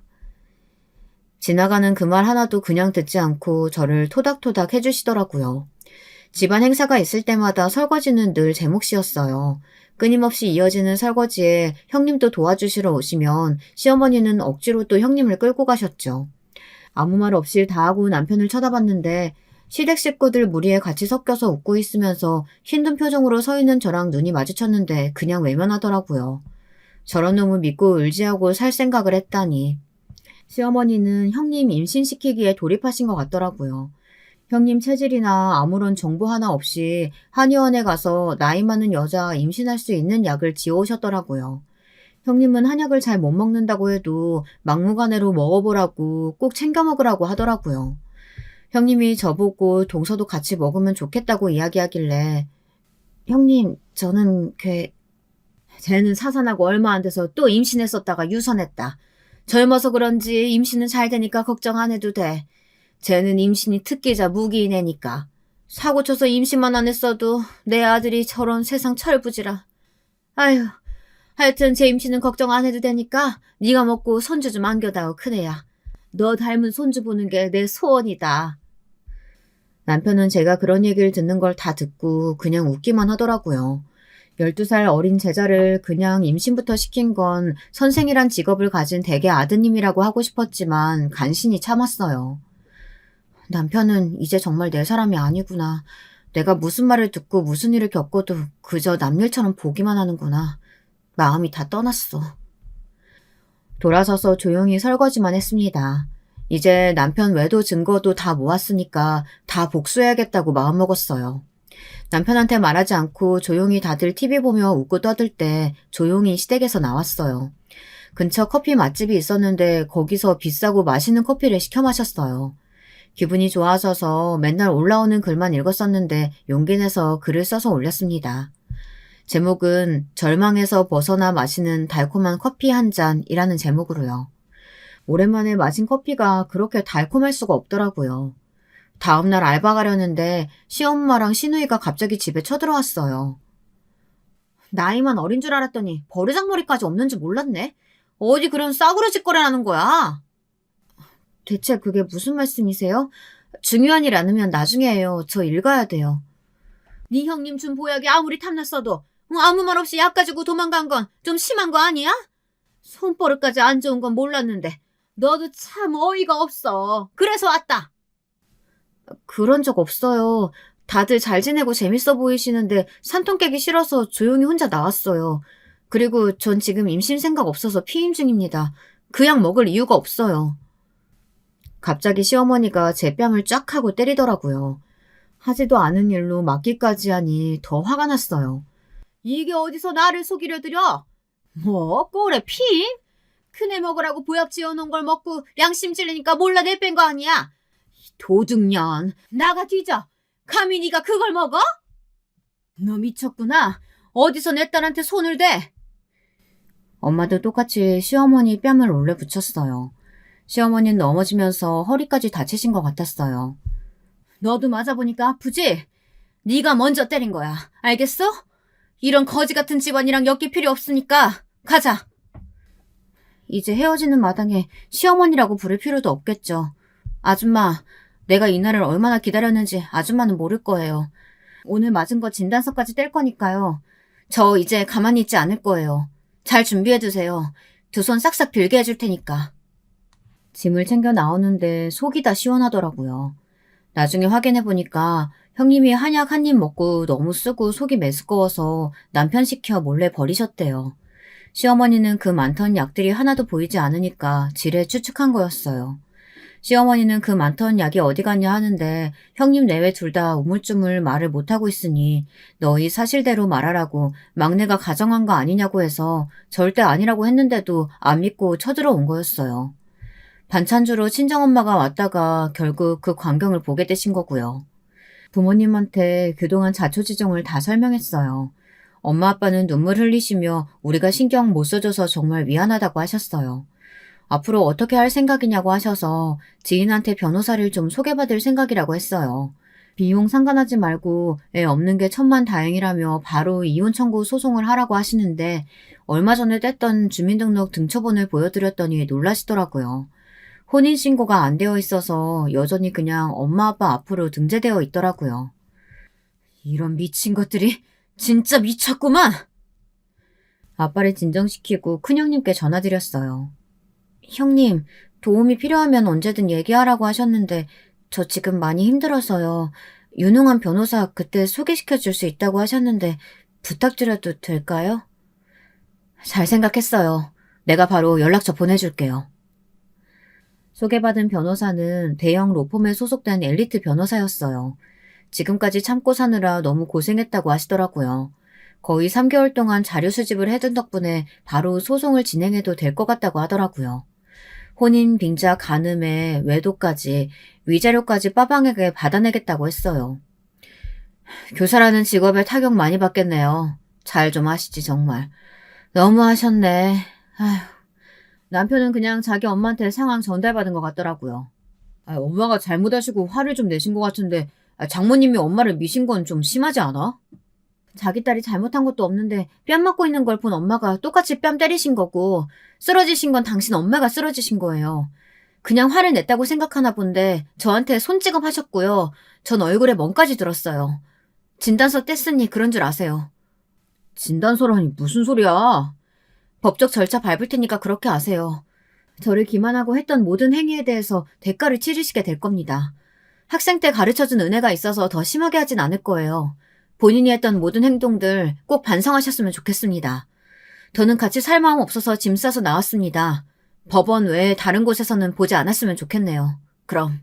지나가는 그 말 하나도 그냥 듣지 않고 저를 토닥토닥 해주시더라고요. 집안 행사가 있을 때마다 설거지는 늘 제 몫이었어요. 끊임없이 이어지는 설거지에 형님도 도와주시러 오시면 시어머니는 억지로 또 형님을 끌고 가셨죠. 아무 말 없이 다 하고 남편을 쳐다봤는데 시댁 식구들 무리에 같이 섞여서 웃고 있으면서 힘든 표정으로 서 있는 저랑 눈이 마주쳤는데 그냥 외면하더라고요. 저런 놈을 믿고 의지하고 살 생각을 했다니. 시어머니는 형님 임신시키기에 돌입하신 것 같더라고요. 형님 체질이나 아무런 정보 하나 없이 한의원에 가서 나이 많은 여자 임신할 수 있는 약을 지어오셨더라고요. 형님은 한약을 잘 못 먹는다고 해도 막무가내로 먹어보라고 꼭 챙겨 먹으라고 하더라고요. 형님이 저보고 동서도 같이 먹으면 좋겠다고 이야기하길래 형님 저는 쟤는 사산하고 얼마 안 돼서 또 임신했었다가 유산했다. 젊어서 그런지 임신은 잘 되니까 걱정 안 해도 돼. 쟤는 임신이 특기자 무기인 애니까. 사고 쳐서 임신만 안 했어도 내 아들이 저런 세상 철부지라. 아휴, 하여튼 제 임신은 걱정 안 해도 되니까 네가 먹고 손주 좀 안겨다오 큰애야. 너 닮은 손주 보는 게 내 소원이다. 남편은 제가 그런 얘기를 듣는 걸 다 듣고 그냥 웃기만 하더라고요. 12살 어린 제자를 그냥 임신부터 시킨 건 선생이란 직업을 가진 대개 아드님이라고 하고 싶었지만 간신히 참았어요. 남편은 이제 정말 내 사람이 아니구나. 내가 무슨 말을 듣고 무슨 일을 겪어도 그저 남일처럼 보기만 하는구나. 마음이 다 떠났어. 돌아서서 조용히 설거지만 했습니다. 이제 남편 외도 증거도 다 모았으니까 다 복수해야겠다고 마음먹었어요. 남편한테 말하지 않고 조용히 다들 TV 보며 웃고 떠들 때 조용히 시댁에서 나왔어요. 근처 커피 맛집이 있었는데 거기서 비싸고 맛있는 커피를 시켜 마셨어요. 기분이 좋아져서 맨날 올라오는 글만 읽었었는데 용기 내서 글을 써서 올렸습니다. 제목은 절망에서 벗어나 마시는 달콤한 커피 한 잔이라는 제목으로요. 오랜만에 마신 커피가 그렇게 달콤할 수가 없더라고요. 다음날 알바 가려는데 시엄마랑 시누이가 갑자기 집에 쳐들어왔어요. 나이만 어린 줄 알았더니 버르장머리까지 없는 줄 몰랐네. 어디 그런 싸구려 짓거리 하는 거야? 대체 그게 무슨 말씀이세요? 중요한 일 않으면 나중에 해요. 저 읽어야 돼요. 네 형님 준 보약이 아무리 탐났어도 아무 말 없이 약 가지고 도망간 건 좀 심한 거 아니야? 손버릇까지 안 좋은 건 몰랐는데 너도 참 어이가 없어. 그래서 왔다. 그런 적 없어요. 다들 잘 지내고 재밌어 보이시는데 산통 깨기 싫어서 조용히 혼자 나왔어요. 그리고 전 지금 임신 생각 없어서 피임 중입니다. 그 약 먹을 이유가 없어요. 갑자기 시어머니가 제 뺨을 쫙 하고 때리더라고요. 하지도 않은 일로 맞기까지 하니 더 화가 났어요. 이게 어디서 나를 속이려 들여? 뭐? 꼴에 피임? 큰애 먹으라고 보약 지어놓은 걸 먹고 양심 찔리니까 몰라 내뺀 거 아니야? 도둑년, 나가 뒤져. 감히 네가 그걸 먹어? 너 미쳤구나. 어디서 내 딸한테 손을 대? 엄마도 똑같이 시어머니 뺨을 올려 붙였어요. 시어머니는 넘어지면서 허리까지 다치신 것 같았어요. 너도 맞아보니까 아프지? 네가 먼저 때린 거야. 알겠어? 이런 거지 같은 집안이랑 엮일 필요 없으니까 가자. 이제 헤어지는 마당에 시어머니라고 부를 필요도 없겠죠. 아줌마, 내가 이날을 얼마나 기다렸는지 아줌마는 모를 거예요. 오늘 맞은 거 진단서까지 뗄 거니까요. 저 이제 가만히 있지 않을 거예요. 잘 준비해두세요. 두 손 싹싹 빌게 해줄 테니까. 짐을 챙겨 나오는데 속이 다 시원하더라고요. 나중에 확인해보니까 형님이 한약 한 입 먹고 너무 쓰고 속이 메스꺼워서 남편 시켜 몰래 버리셨대요. 시어머니는 그 많던 약들이 하나도 보이지 않으니까 지레 추측한 거였어요. 시어머니는 그 많던 약이 어디 갔냐 하는데 형님 내외 둘 다 우물쭈물 말을 못하고 있으니 너희 사실대로 말하라고 막내가 가정한 거 아니냐고 해서 절대 아니라고 했는데도 안 믿고 쳐들어온 거였어요. 반찬 주러 친정엄마가 왔다가 결국 그 광경을 보게 되신 거고요. 부모님한테 그동안 자초지종을 다 설명했어요. 엄마 아빠는 눈물 흘리시며 우리가 신경 못 써줘서 정말 미안하다고 하셨어요. 앞으로 어떻게 할 생각이냐고 하셔서 지인한테 변호사를 좀 소개받을 생각이라고 했어요. 비용 상관하지 말고 애 없는 게 천만다행이라며 바로 이혼 청구 소송을 하라고 하시는데 얼마 전에 뗐던 주민등록 등초본을 보여드렸더니 놀라시더라고요. 혼인신고가 안 되어 있어서 여전히 그냥 엄마 아빠 앞으로 등재되어 있더라고요. 이런 미친 것들이 진짜 미쳤구만! 아빠를 진정시키고 큰형님께 전화드렸어요. 형님, 도움이 필요하면 언제든 얘기하라고 하셨는데 저 지금 많이 힘들어서요. 유능한 변호사 그때 소개시켜 줄 수 있다고 하셨는데 부탁드려도 될까요? 잘 생각했어요. 내가 바로 연락처 보내줄게요. 소개받은 변호사는 대형 로펌에 소속된 엘리트 변호사였어요. 지금까지 참고 사느라 너무 고생했다고 하시더라고요. 거의 3개월 동안 자료 수집을 해둔 덕분에 바로 소송을 진행해도 될 것 같다고 하더라고요. 혼인, 빙자, 간음에 외도까지, 위자료까지 빠방하게 받아내겠다고 했어요. 교사라는 직업에 타격 많이 받겠네요. 잘 좀 하시지 정말. 너무 하셨네. 아휴. 남편은 그냥 자기 엄마한테 상황 전달받은 것 같더라고요. 엄마가 잘못하시고 화를 좀 내신 것 같은데 장모님이 엄마를 미신 건 좀 심하지 않아? 자기 딸이 잘못한 것도 없는데 뺨 맞고 있는 걸 본 엄마가 똑같이 뺨 때리신 거고 쓰러지신 건 당신 엄마가 쓰러지신 거예요. 그냥 화를 냈다고 생각하나 본데 저한테 손찌검 하셨고요. 전 얼굴에 멍까지 들었어요. 진단서 뗐으니 그런 줄 아세요. 진단서라니 무슨 소리야. 법적 절차 밟을 테니까 그렇게 아세요. 저를 기만하고 했던 모든 행위에 대해서 대가를 치르시게 될 겁니다. 학생 때 가르쳐준 은혜가 있어서 더 심하게 하진 않을 거예요. 본인이 했던 모든 행동들 꼭 반성하셨으면 좋겠습니다. 저는 같이 살 마음 없어서 짐 싸서 나왔습니다. 법원 외에 다른 곳에서는 보지 않았으면 좋겠네요. 그럼.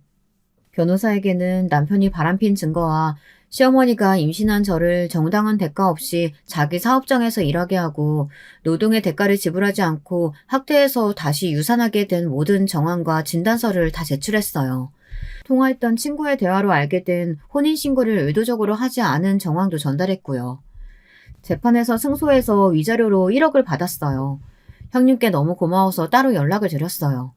변호사에게는 남편이 바람핀 증거와 시어머니가 임신한 저를 정당한 대가 없이 자기 사업장에서 일하게 하고 노동의 대가를 지불하지 않고 학대해서 다시 유산하게 된 모든 정황과 진단서를 다 제출했어요. 통화했던 친구의 대화로 알게 된 혼인신고를 의도적으로 하지 않은 정황도 전달했고요. 재판에서 승소해서 위자료로 1억을 받았어요. 형님께 너무 고마워서 따로 연락을 드렸어요.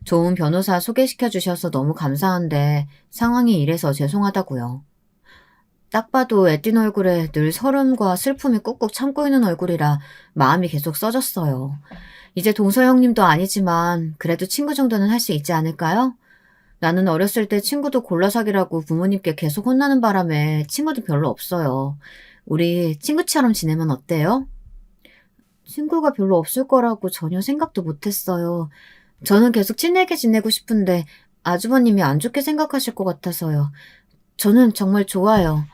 좋은 변호사 소개시켜 주셔서 너무 감사한데 상황이 이래서 죄송하다고요. 딱 봐도 애띤 얼굴에 늘 서름과 슬픔이 꾹꾹 참고 있는 얼굴이라 마음이 계속 써졌어요. 이제 동서 형님도 아니지만 그래도 친구 정도는 할 수 있지 않을까요? 나는 어렸을 때 친구도 골라 사귀라고 부모님께 계속 혼나는 바람에 친구도 별로 없어요. 우리 친구처럼 지내면 어때요? 친구가 별로 없을 거라고 전혀 생각도 못했어요. 저는 계속 친하게 지내고 싶은데 아주버님이 안 좋게 생각하실 것 같아서요. 저는 정말 좋아요.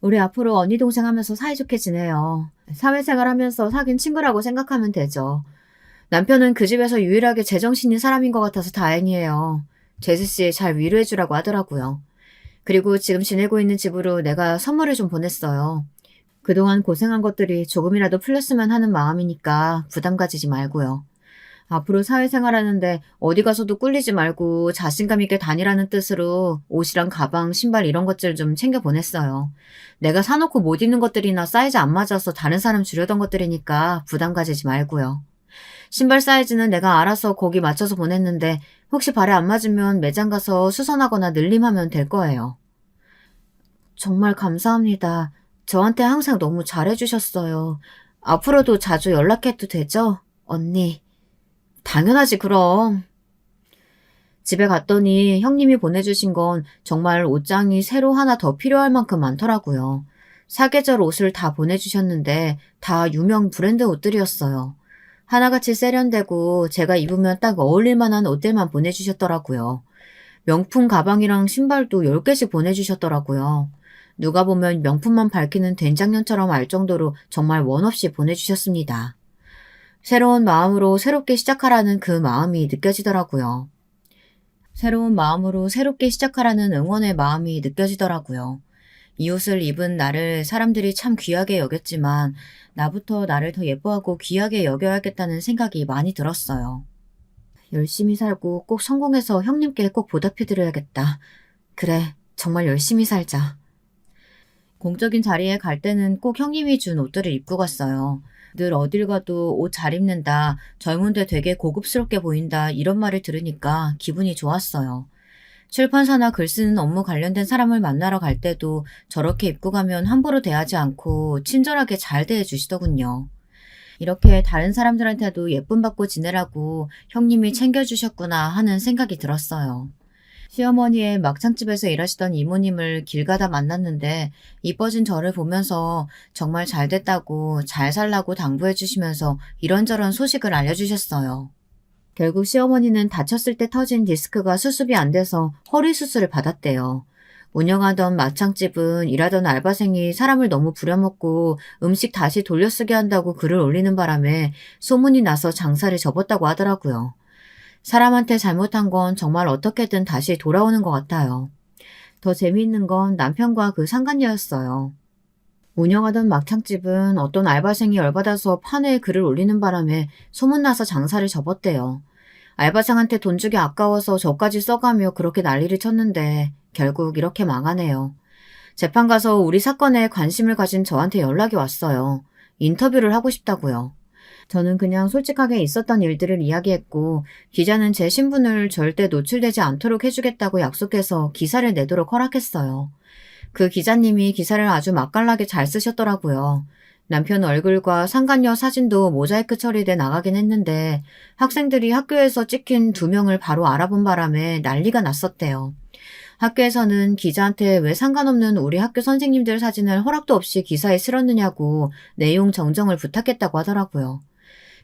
우리 앞으로 언니 동생 하면서 사이좋게 지내요. 사회생활 하면서 사귄 친구라고 생각하면 되죠. 남편은 그 집에서 유일하게 제정신인 사람인 것 같아서 다행이에요. 제수씨 잘 위로해주라고 하더라고요. 그리고 지금 지내고 있는 집으로 내가 선물을 좀 보냈어요. 그동안 고생한 것들이 조금이라도 풀렸으면 하는 마음이니까 부담 가지지 말고요. 앞으로 사회생활하는데 어디 가서도 꿀리지 말고 자신감 있게 다니라는 뜻으로 옷이랑 가방, 신발 이런 것들 좀 챙겨 보냈어요. 내가 사놓고 못 입는 것들이나 사이즈 안 맞아서 다른 사람 주려던 것들이니까 부담 가지지 말고요. 신발 사이즈는 내가 알아서 거기 맞춰서 보냈는데 혹시 발에 안 맞으면 매장 가서 수선하거나 늘림하면 될 거예요. 정말 감사합니다. 저한테 항상 너무 잘해주셨어요. 앞으로도 자주 연락해도 되죠? 언니. 당연하지 그럼. 집에 갔더니 형님이 보내주신 건 정말 옷장이 새로 하나 더 필요할 만큼 많더라고요. 사계절 옷을 다 보내주셨는데 다 유명 브랜드 옷들이었어요. 하나같이 세련되고 제가 입으면 딱 어울릴 만한 옷들만 보내주셨더라고요. 명품 가방이랑 신발도 10개씩 보내주셨더라고요. 누가 보면 명품만 밝히는 된장년처럼 알 정도로 정말 원 없이 보내주셨습니다. 새로운 마음으로 새롭게 시작하라는 그 마음이 느껴지더라고요. 새로운 마음으로 새롭게 시작하라는 응원의 마음이 느껴지더라고요. 이 옷을 입은 나를 사람들이 참 귀하게 여겼지만 나부터 나를 더 예뻐하고 귀하게 여겨야겠다는 생각이 많이 들었어요. 열심히 살고 꼭 성공해서 형님께 꼭 보답해드려야겠다. 그래, 정말 열심히 살자. 공적인 자리에 갈 때는 꼭 형님이 준 옷들을 입고 갔어요. 늘 어딜 가도 옷 잘 입는다, 젊은데 되게 고급스럽게 보인다 이런 말을 들으니까 기분이 좋았어요. 출판사나 글 쓰는 업무 관련된 사람을 만나러 갈 때도 저렇게 입고 가면 함부로 대하지 않고 친절하게 잘 대해주시더군요. 이렇게 다른 사람들한테도 예쁨 받고 지내라고 형님이 챙겨주셨구나 하는 생각이 들었어요. 시어머니의 막창집에서 일하시던 이모님을 길 가다 만났는데 이뻐진 저를 보면서 정말 잘 됐다고 잘 살라고 당부해 주시면서 이런저런 소식을 알려주셨어요. 결국 시어머니는 다쳤을 때 터진 디스크가 수습이 안 돼서 허리 수술을 받았대요. 운영하던 막창집은 일하던 알바생이 사람을 너무 부려먹고 음식 다시 돌려쓰게 한다고 글을 올리는 바람에 소문이 나서 장사를 접었다고 하더라고요. 사람한테 잘못한 건 정말 어떻게든 다시 돌아오는 것 같아요. 더 재미있는 건 남편과 그 상간녀였어요. 운영하던 막창집은 어떤 알바생이 열받아서 판에 글을 올리는 바람에 소문나서 장사를 접었대요. 알바생한테 돈 주기 아까워서 저까지 써가며 그렇게 난리를 쳤는데 결국 이렇게 망하네요. 재판 가서 우리 사건에 관심을 가진 저한테 연락이 왔어요. 인터뷰를 하고 싶다고요. 저는 그냥 솔직하게 있었던 일들을 이야기했고 기자는 제 신분을 절대 노출되지 않도록 해주겠다고 약속해서 기사를 내도록 허락했어요. 그 기자님이 기사를 아주 맛깔나게 잘 쓰셨더라고요. 남편 얼굴과 상간녀 사진도 모자이크 처리돼 나가긴 했는데 학생들이 학교에서 찍힌 2명을 바로 알아본 바람에 난리가 났었대요. 학교에서는 기자한테 왜 상관없는 우리 학교 선생님들 사진을 허락도 없이 기사에 실었느냐고 내용 정정을 부탁했다고 하더라고요.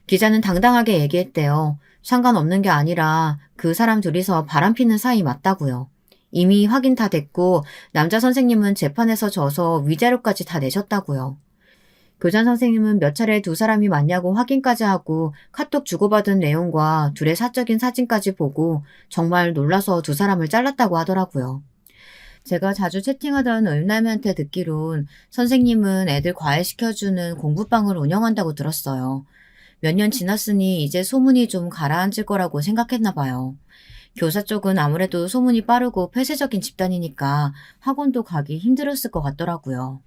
기자는 당당하게 얘기했대요. 상관없는 게 아니라 그 사람 둘이서 바람피는 사이 맞다고요. 이미 확인 다 됐고 남자 선생님은 재판에서 져서 위자료까지 다 내셨다고요. 교장 선생님은 몇 차례 2사람이 맞냐고 확인까지 하고 카톡 주고받은 내용과 둘의 사적인 사진까지 보고 정말 놀라서 2사람을 잘랐다고 하더라고요. 제가 자주 채팅하던 을남이한테 듣기론 선생님은 애들 과외시켜주는 공부방을 운영한다고 들었어요. 몇 년 지났으니 이제 소문이 좀 가라앉을 거라고 생각했나 봐요. 교사 쪽은 아무래도 소문이 빠르고 폐쇄적인 집단이니까 학원도 가기 힘들었을 것 같더라고요.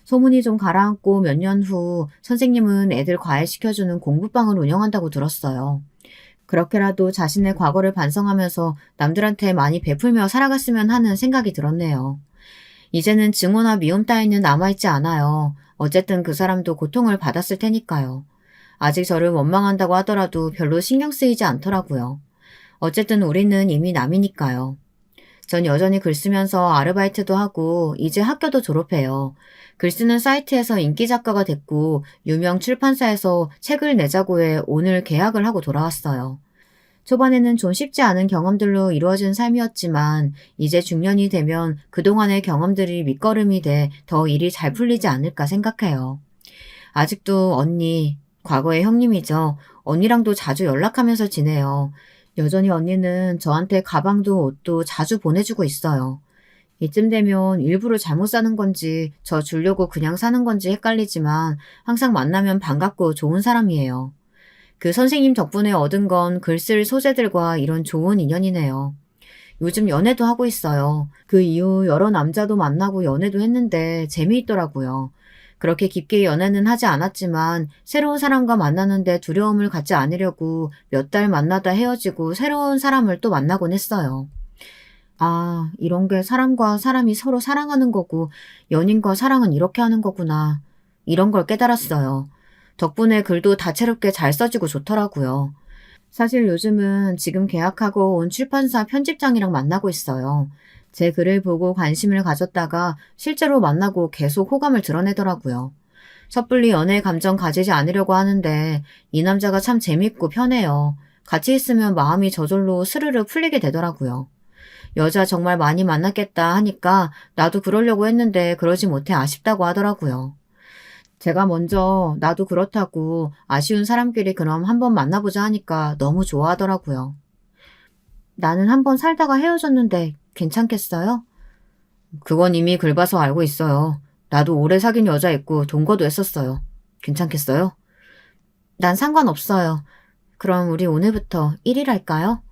소문이 좀 가라앉고 몇 년 후 선생님은 애들 과외시켜주는 공부방을 운영한다고 들었어요. 그렇게라도 자신의 과거를 반성하면서 남들한테 많이 베풀며 살아갔으면 하는 생각이 들었네요. 이제는 증오나 미움 따위는 남아있지 않아요. 어쨌든 그 사람도 고통을 받았을 테니까요. 아직 저를 원망한다고 하더라도 별로 신경 쓰이지 않더라고요. 어쨌든 우리는 이미 남이니까요. 전 여전히 글 쓰면서 아르바이트도 하고 이제 학교도 졸업해요. 글 쓰는 사이트에서 인기 작가가 됐고 유명 출판사에서 책을 내자고 해 오늘 계약을 하고 돌아왔어요. 초반에는 좀 쉽지 않은 경험들로 이루어진 삶이었지만 이제 중년이 되면 그동안의 경험들이 밑거름이 돼 더 일이 잘 풀리지 않을까 생각해요. 아직도 언니, 과거의 형님이죠. 언니랑도 자주 연락하면서 지내요. 여전히 언니는 저한테 가방도 옷도 자주 보내주고 있어요. 이쯤 되면 일부러 잘못 사는 건지 저 주려고 그냥 사는 건지 헷갈리지만 항상 만나면 반갑고 좋은 사람이에요. 그 선생님 덕분에 얻은 건 글 쓸 소재들과 이런 좋은 인연이네요. 요즘 연애도 하고 있어요. 그 이후 여러 남자도 만나고 연애도 했는데 재미있더라고요. 그렇게 깊게 연애는 하지 않았지만 새로운 사람과 만나는데 두려움을 갖지 않으려고 몇 달 만나다 헤어지고 새로운 사람을 또 만나곤 했어요. 아, 이런 게 사람과 사람이 서로 사랑하는 거고 연인과 사랑은 이렇게 하는 거구나. 이런 걸 깨달았어요. 덕분에 글도 다채롭게 잘 써지고 좋더라고요. 사실 요즘은 지금 계약하고 온 출판사 편집장이랑 만나고 있어요. 제 글을 보고 관심을 가졌다가 실제로 만나고 계속 호감을 드러내더라고요. 섣불리 연애 감정 가지지 않으려고 하는데 이 남자가 참 재밌고 편해요. 같이 있으면 마음이 저절로 스르르 풀리게 되더라고요. 여자 정말 많이 만났겠다 하니까 나도 그러려고 했는데 그러지 못해 아쉽다고 하더라고요. 제가 먼저 나도 그렇다고 아쉬운 사람끼리 그럼 한번 만나보자 하니까 너무 좋아하더라고요. 나는 한번 살다가 헤어졌는데 괜찮겠어요? 그건 이미 글 봐서 알고 있어요. 나도 오래 사귄 여자 있고 동거도 했었어요. 괜찮겠어요? 난 상관없어요. 그럼 우리 오늘부터 1일 할까요?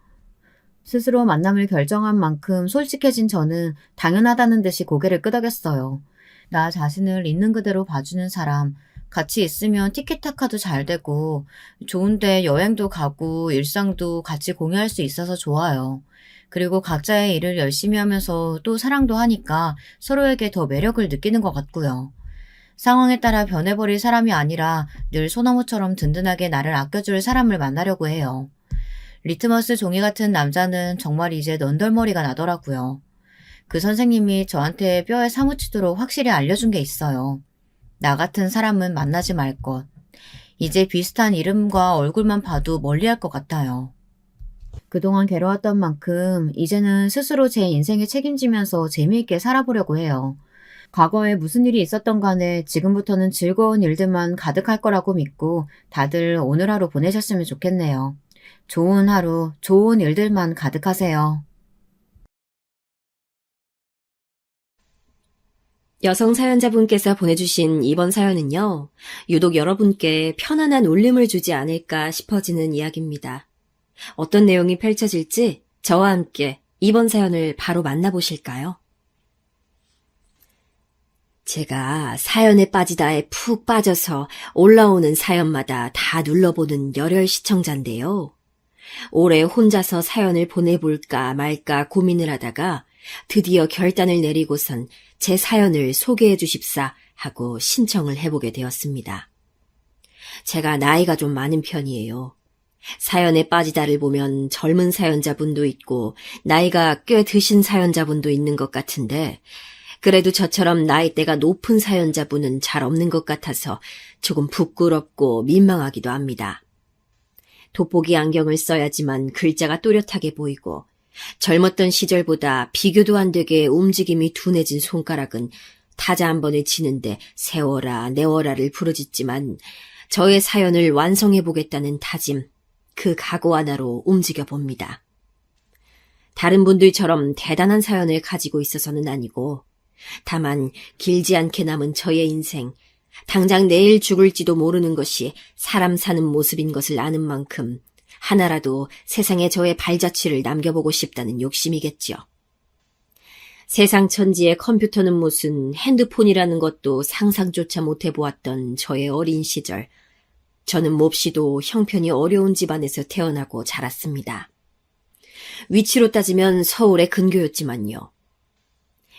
스스로 만남을 결정한 만큼 솔직해진 저는 당연하다는 듯이 고개를 끄덕였어요. 나 자신을 있는 그대로 봐주는 사람, 같이 있으면 티키타카도 잘 되고 좋은데 여행도 가고 일상도 같이 공유할 수 있어서 좋아요. 그리고 각자의 일을 열심히 하면서 또 사랑도 하니까 서로에게 더 매력을 느끼는 것 같고요. 상황에 따라 변해버릴 사람이 아니라 늘 소나무처럼 든든하게 나를 아껴줄 사람을 만나려고 해요. 리트머스 종이 같은 남자는 정말 이제 넌덜머리가 나더라고요. 그 선생님이 저한테 뼈에 사무치도록 확실히 알려준 게 있어요. 나 같은 사람은 만나지 말 것. 이제 비슷한 이름과 얼굴만 봐도 멀리할 것 같아요. 그동안 괴로웠던 만큼 이제는 스스로 제 인생에 책임지면서 재미있게 살아보려고 해요. 과거에 무슨 일이 있었던 간에 지금부터는 즐거운 일들만 가득할 거라고 믿고 다들 오늘 하루 보내셨으면 좋겠네요. 좋은 하루, 좋은 일들만 가득하세요. 여성 사연자분께서 보내주신 이번 사연은요, 유독 여러분께 편안한 울림을 주지 않을까 싶어지는 이야기입니다. 어떤 내용이 펼쳐질지 저와 함께 이번 사연을 바로 만나보실까요? 제가 사연에 빠지다에 푹 빠져서 올라오는 사연마다 다 눌러보는 열혈 시청자인데요. 올해 혼자서 사연을 보내볼까 말까 고민을 하다가 드디어 결단을 내리고선 제 사연을 소개해 주십사 하고 신청을 해보게 되었습니다. 제가 나이가 좀 많은 편이에요. 사연에 빠지다를 보면 젊은 사연자분도 있고 나이가 꽤 드신 사연자분도 있는 것 같은데 그래도 저처럼 나이대가 높은 사연자분은 잘 없는 것 같아서 조금 부끄럽고 민망하기도 합니다. 돋보기 안경을 써야지만 글자가 또렷하게 보이고 젊었던 시절보다 비교도 안 되게 움직임이 둔해진 손가락은 타자 한 번을 치는데 세워라 내워라를 부르짖지만 저의 사연을 완성해보겠다는 다짐, 그 각오 하나로 움직여봅니다. 다른 분들처럼 대단한 사연을 가지고 있어서는 아니고 다만 길지 않게 남은 저의 인생, 당장 내일 죽을지도 모르는 것이 사람 사는 모습인 것을 아는 만큼 하나라도 세상에 저의 발자취를 남겨보고 싶다는 욕심이겠지요. 세상 천지의 컴퓨터는 무슨 핸드폰이라는 것도 상상조차 못해보았던 저의 어린 시절, 저는 몹시도 형편이 어려운 집안에서 태어나고 자랐습니다. 위치로 따지면 서울의 근교였지만요.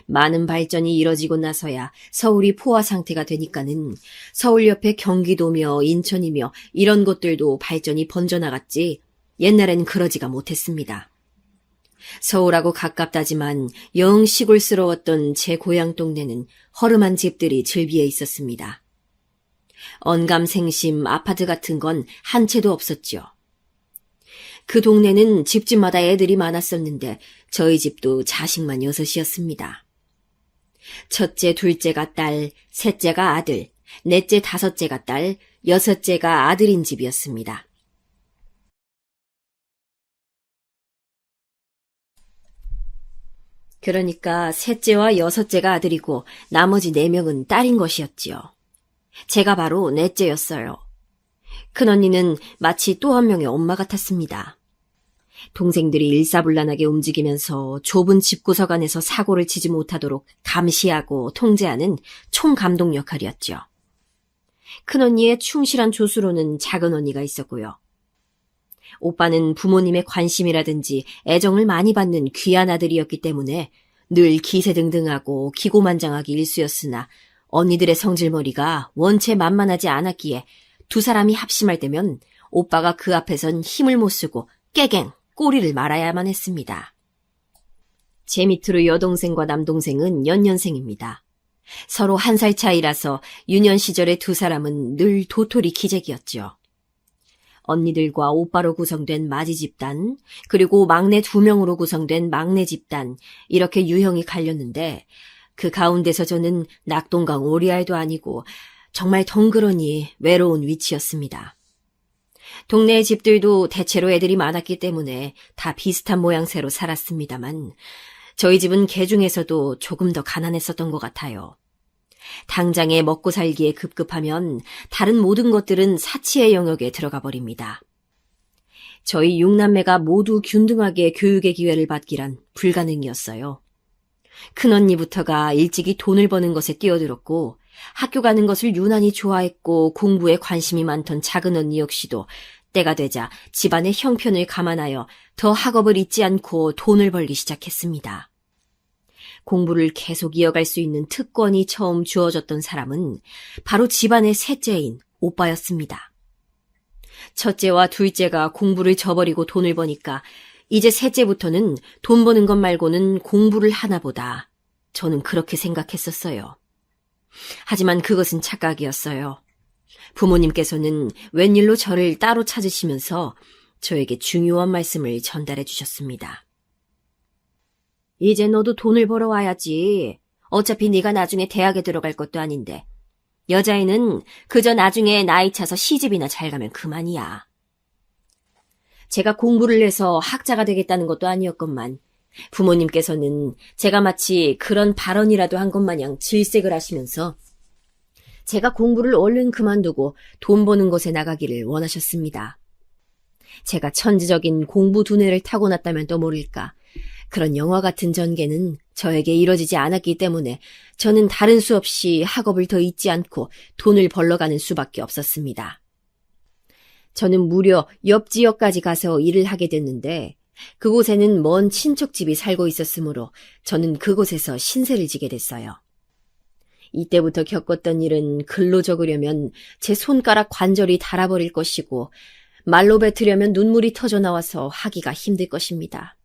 많은 발전이 이뤄지고 나서야 서울이 포화 상태가 되니까는 서울 옆에 경기도며 인천이며 이런 곳들도 발전이 번져나갔지 옛날엔 그러지가 못했습니다. 서울하고 가깝다지만 영 시골스러웠던 제 고향 동네는 허름한 집들이 즐비해 있었습니다. 언감생심 아파트 같은 건 한 채도 없었죠. 그 동네는 집집마다 애들이 많았었는데 저희 집도 자식만 6이었습니다. 첫째, 둘째가 딸, 셋째가 아들, 넷째, 다섯째가 딸, 여섯째가 아들인 집이었습니다. 그러니까 셋째와 여섯째가 아들이고 나머지 4명은 딸인 것이었지요. 제가 바로 넷째였어요. 큰언니는 마치 또 한 명의 엄마 같았습니다. 동생들이 일사불란하게 움직이면서 좁은 집구석 안에서 사고를 치지 못하도록 감시하고 통제하는 총감독 역할이었죠. 큰언니의 충실한 조수로는 작은언니가 있었고요. 오빠는 부모님의 관심이라든지 애정을 많이 받는 귀한 아들이었기 때문에 늘 기세등등하고 기고만장하기 일쑤였으나 언니들의 성질머리가 원체 만만하지 않았기에 두 사람이 합심할 때면 오빠가 그 앞에선 힘을 못 쓰고 깨갱 꼬리를 말아야만 했습니다. 제 밑으로 여동생과 남동생은 연년생입니다. 서로 1살 차이라서 유년 시절의 두 사람은 늘 도토리 기재기였죠. 언니들과 오빠로 구성된 마지 집단, 그리고 막내 2명으로 구성된 막내 집단, 이렇게 유형이 갈렸는데 그 가운데서 저는 낙동강 오리알도 아니고 정말 덩그러니 외로운 위치였습니다. 동네의 집들도 대체로 애들이 많았기 때문에 다 비슷한 모양새로 살았습니다만 저희 집은 개 중에서도 조금 더 가난했었던 것 같아요. 당장에 먹고 살기에 급급하면 다른 모든 것들은 사치의 영역에 들어가 버립니다. 저희 6남매가 모두 균등하게 교육의 기회를 받기란 불가능이었어요. 큰언니부터가 일찍이 돈을 버는 것에 뛰어들었고 학교 가는 것을 유난히 좋아했고 공부에 관심이 많던 작은 언니 역시도 때가 되자 집안의 형편을 감안하여 더 학업을 잊지 않고 돈을 벌기 시작했습니다. 공부를 계속 이어갈 수 있는 특권이 처음 주어졌던 사람은 바로 집안의 셋째인 오빠였습니다. 첫째와 둘째가 공부를 저버리고 돈을 버니까 이제 셋째부터는 돈 버는 것 말고는 공부를 하나 보다. 저는 그렇게 생각했었어요. 하지만 그것은 착각이었어요. 부모님께서는 웬일로 저를 따로 찾으시면서 저에게 중요한 말씀을 전달해 주셨습니다. 이제 너도 돈을 벌어 와야지. 어차피 네가 나중에 대학에 들어갈 것도 아닌데. 여자애는 그저 나중에 나이 차서 시집이나 잘 가면 그만이야. 제가 공부를 해서 학자가 되겠다는 것도 아니었건만 부모님께서는 제가 마치 그런 발언이라도 한 것 마냥 질색을 하시면서 제가 공부를 얼른 그만두고 돈 버는 것에 나가기를 원하셨습니다. 제가 천지적인 공부 두뇌를 타고났다면 또 모를까. 그런 영화 같은 전개는 저에게 이뤄지지 않았기 때문에 저는 다른 수 없이 학업을 더 잊지 않고 돈을 벌러가는 수밖에 없었습니다. 저는 무려 옆 지역까지 가서 일을 하게 됐는데 그곳에는 먼 친척집이 살고 있었으므로 저는 그곳에서 신세를 지게 됐어요. 이때부터 겪었던 일은 글로 적으려면 제 손가락 관절이 닳아버릴 것이고 말로 뱉으려면 눈물이 터져 나와서 하기가 힘들 것입니다.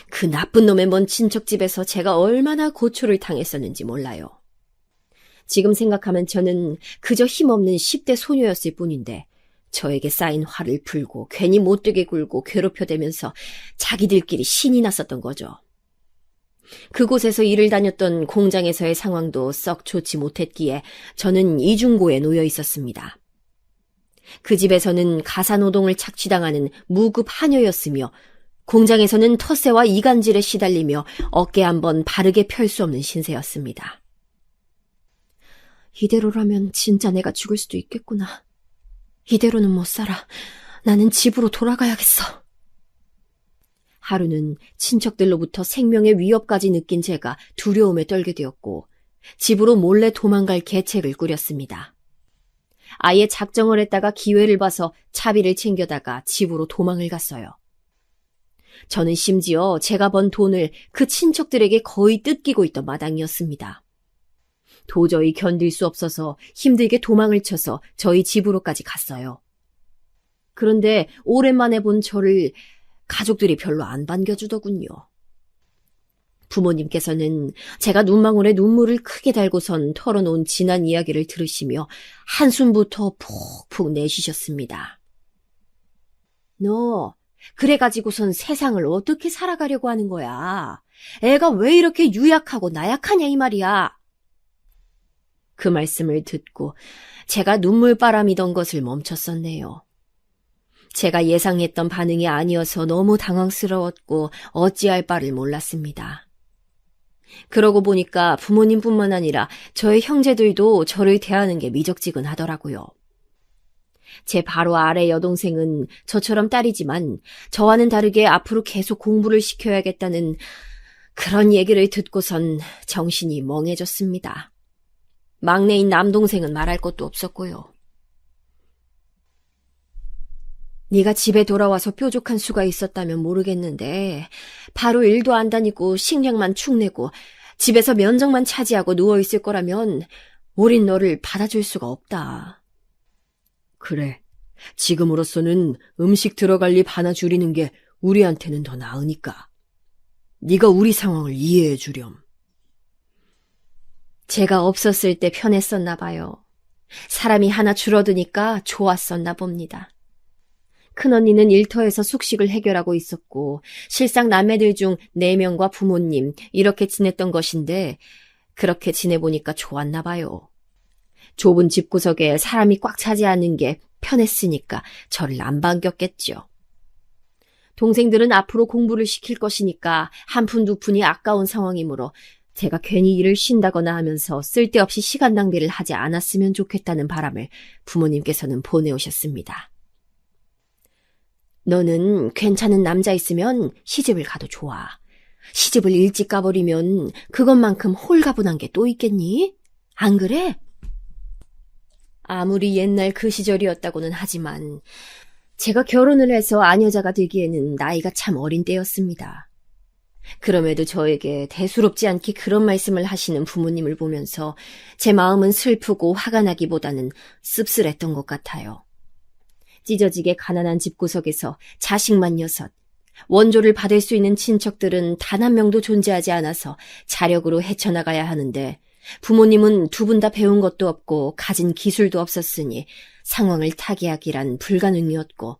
그 나쁜 놈의 먼 친척집에서 제가 얼마나 고초를 당했었는지 몰라요. 지금 생각하면 저는 그저 힘없는 10대 소녀였을 뿐인데 저에게 쌓인 화를 풀고 괜히 못되게 굴고 괴롭혀대면서 자기들끼리 신이 났었던 거죠. 그곳에서 일을 다녔던 공장에서의 상황도 썩 좋지 못했기에 저는 이중고에 놓여 있었습니다. 그 집에서는 가사노동을 착취당하는 무급 하녀였으며 공장에서는 텃세와 이간질에 시달리며 어깨 한번 바르게 펼 수 없는 신세였습니다. 이대로라면 진짜 내가 죽을 수도 있겠구나. 이대로는 못 살아. 나는 집으로 돌아가야겠어. 하루는 친척들로부터 생명의 위협까지 느낀 제가 두려움에 떨게 되었고 집으로 몰래 도망갈 계책을 꾸렸습니다. 아예 작정을 했다가 기회를 봐서 차비를 챙겨다가 집으로 도망을 갔어요. 저는 심지어 제가 번 돈을 그 친척들에게 거의 뜯기고 있던 마당이었습니다. 도저히 견딜 수 없어서 힘들게 도망을 쳐서 저희 집으로까지 갔어요. 그런데 오랜만에 본 저를 가족들이 별로 안 반겨주더군요. 부모님께서는 제가 눈망울에 눈물을 크게 달고선 털어놓은 지난 이야기를 들으시며 한숨부터 푹푹 내쉬셨습니다. 너 그래가지고선 세상을 어떻게 살아가려고 하는 거야? 애가 왜 이렇게 유약하고 나약하냐 이 말이야. 그 말씀을 듣고 제가 눈물바람이던 것을 멈췄었네요. 제가 예상했던 반응이 아니어서 너무 당황스러웠고 어찌할 바를 몰랐습니다. 그러고 보니까 부모님뿐만 아니라 저의 형제들도 저를 대하는 게 미적지근하더라고요. 제 바로 아래 여동생은 저처럼 딸이지만 저와는 다르게 앞으로 계속 공부를 시켜야겠다는 그런 얘기를 듣고선 정신이 멍해졌습니다. 막내인 남동생은 말할 것도 없었고요. 네가 집에 돌아와서 뾰족한 수가 있었다면 모르겠는데 바로 일도 안 다니고 식량만 축내고 집에서 면적만 차지하고 누워있을 거라면 우린 너를 받아줄 수가 없다. 그래, 지금으로서는 음식 들어갈 입 하나 줄이는 게 우리한테는 더 나으니까. 네가 우리 상황을 이해해 주렴. 제가 없었을 때 편했었나 봐요. 사람이 하나 줄어드니까 좋았었나 봅니다. 큰언니는 일터에서 숙식을 해결하고 있었고 실상 남매들 중 4명과 부모님 이렇게 지냈던 것인데 그렇게 지내보니까 좋았나 봐요. 좁은 집구석에 사람이 꽉 차지 않는 게 편했으니까 저를 안 반겼겠죠. 동생들은 앞으로 공부를 시킬 것이니까 한 푼 두 푼이 아까운 상황이므로 제가 괜히 일을 쉰다거나 하면서 쓸데없이 시간 낭비를 하지 않았으면 좋겠다는 바람을 부모님께서는 보내오셨습니다. 너는 괜찮은 남자 있으면 시집을 가도 좋아. 시집을 일찍 가버리면 그것만큼 홀가분한 게 또 있겠니? 안 그래? 아무리 옛날 그 시절이었다고는 하지만 제가 결혼을 해서 아녀자가 되기에는 나이가 참 어린 때였습니다. 그럼에도 저에게 대수롭지 않게 그런 말씀을 하시는 부모님을 보면서 제 마음은 슬프고 화가 나기보다는 씁쓸했던 것 같아요. 찢어지게 가난한 집구석에서 자식만 6, 원조를 받을 수 있는 친척들은 단 한 명도 존재하지 않아서 자력으로 헤쳐나가야 하는데 부모님은 두 분 다 배운 것도 없고 가진 기술도 없었으니 상황을 타개하기란 불가능이었고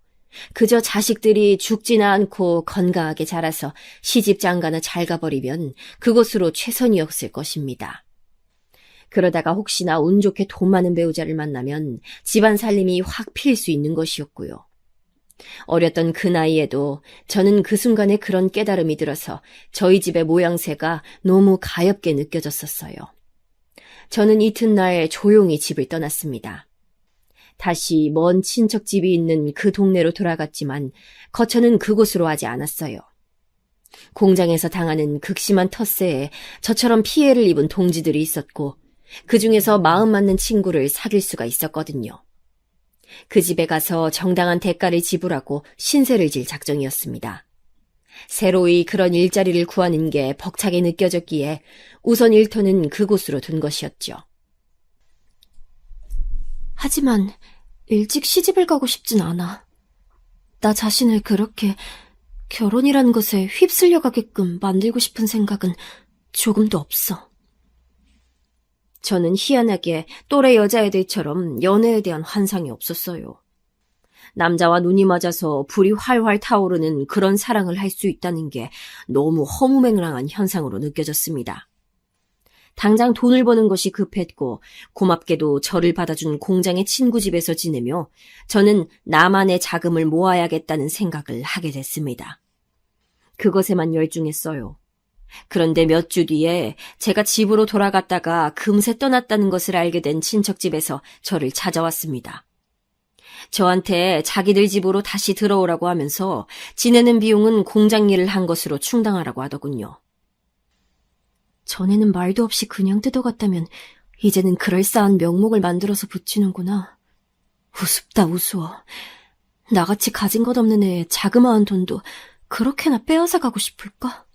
그저 자식들이 죽지나 않고 건강하게 자라서 시집 장가나 잘 가버리면 그것으로 최선이었을 것입니다. 그러다가 혹시나 운 좋게 돈 많은 배우자를 만나면 집안 살림이 확 필 수 있는 것이었고요. 어렸던 그 나이에도 저는 그 순간에 그런 깨달음이 들어서 저희 집의 모양새가 너무 가엽게 느껴졌었어요. 저는 이튿날 조용히 집을 떠났습니다. 다시 먼 친척집이 있는 그 동네로 돌아갔지만 거처는 그곳으로 하지 않았어요. 공장에서 당하는 극심한 텃세에 저처럼 피해를 입은 동지들이 있었고 그 중에서 마음 맞는 친구를 사귈 수가 있었거든요. 그 집에 가서 정당한 대가를 지불하고 신세를 질 작정이었습니다. 새로이 그런 일자리를 구하는 게 벅차게 느껴졌기에 우선 일터는 그곳으로 둔 것이었죠. 하지만 일찍 시집을 가고 싶진 않아. 나 자신을 그렇게 결혼이라는 것에 휩쓸려 가게끔 만들고 싶은 생각은 조금도 없어. 저는 희한하게 또래 여자애들처럼 연애에 대한 환상이 없었어요. 남자와 눈이 맞아서 불이 활활 타오르는 그런 사랑을 할 수 있다는 게 너무 허무맹랑한 현상으로 느껴졌습니다. 당장 돈을 버는 것이 급했고 고맙게도 저를 받아준 공장의 친구 집에서 지내며 저는 나만의 자금을 모아야겠다는 생각을 하게 됐습니다. 그것에만 열중했어요. 그런데 몇 주 뒤에 제가 집으로 돌아갔다가 금세 떠났다는 것을 알게 된 친척집에서 저를 찾아왔습니다. 저한테 자기들 집으로 다시 들어오라고 하면서 지내는 비용은 공장 일을 한 것으로 충당하라고 하더군요. 전에는 말도 없이 그냥 뜯어갔다면 이제는 그럴싸한 명목을 만들어서 붙이는구나. 우습다 우스워. 나같이 가진 것 없는 애의 자그마한 돈도 그렇게나 빼앗아 가고 싶을까?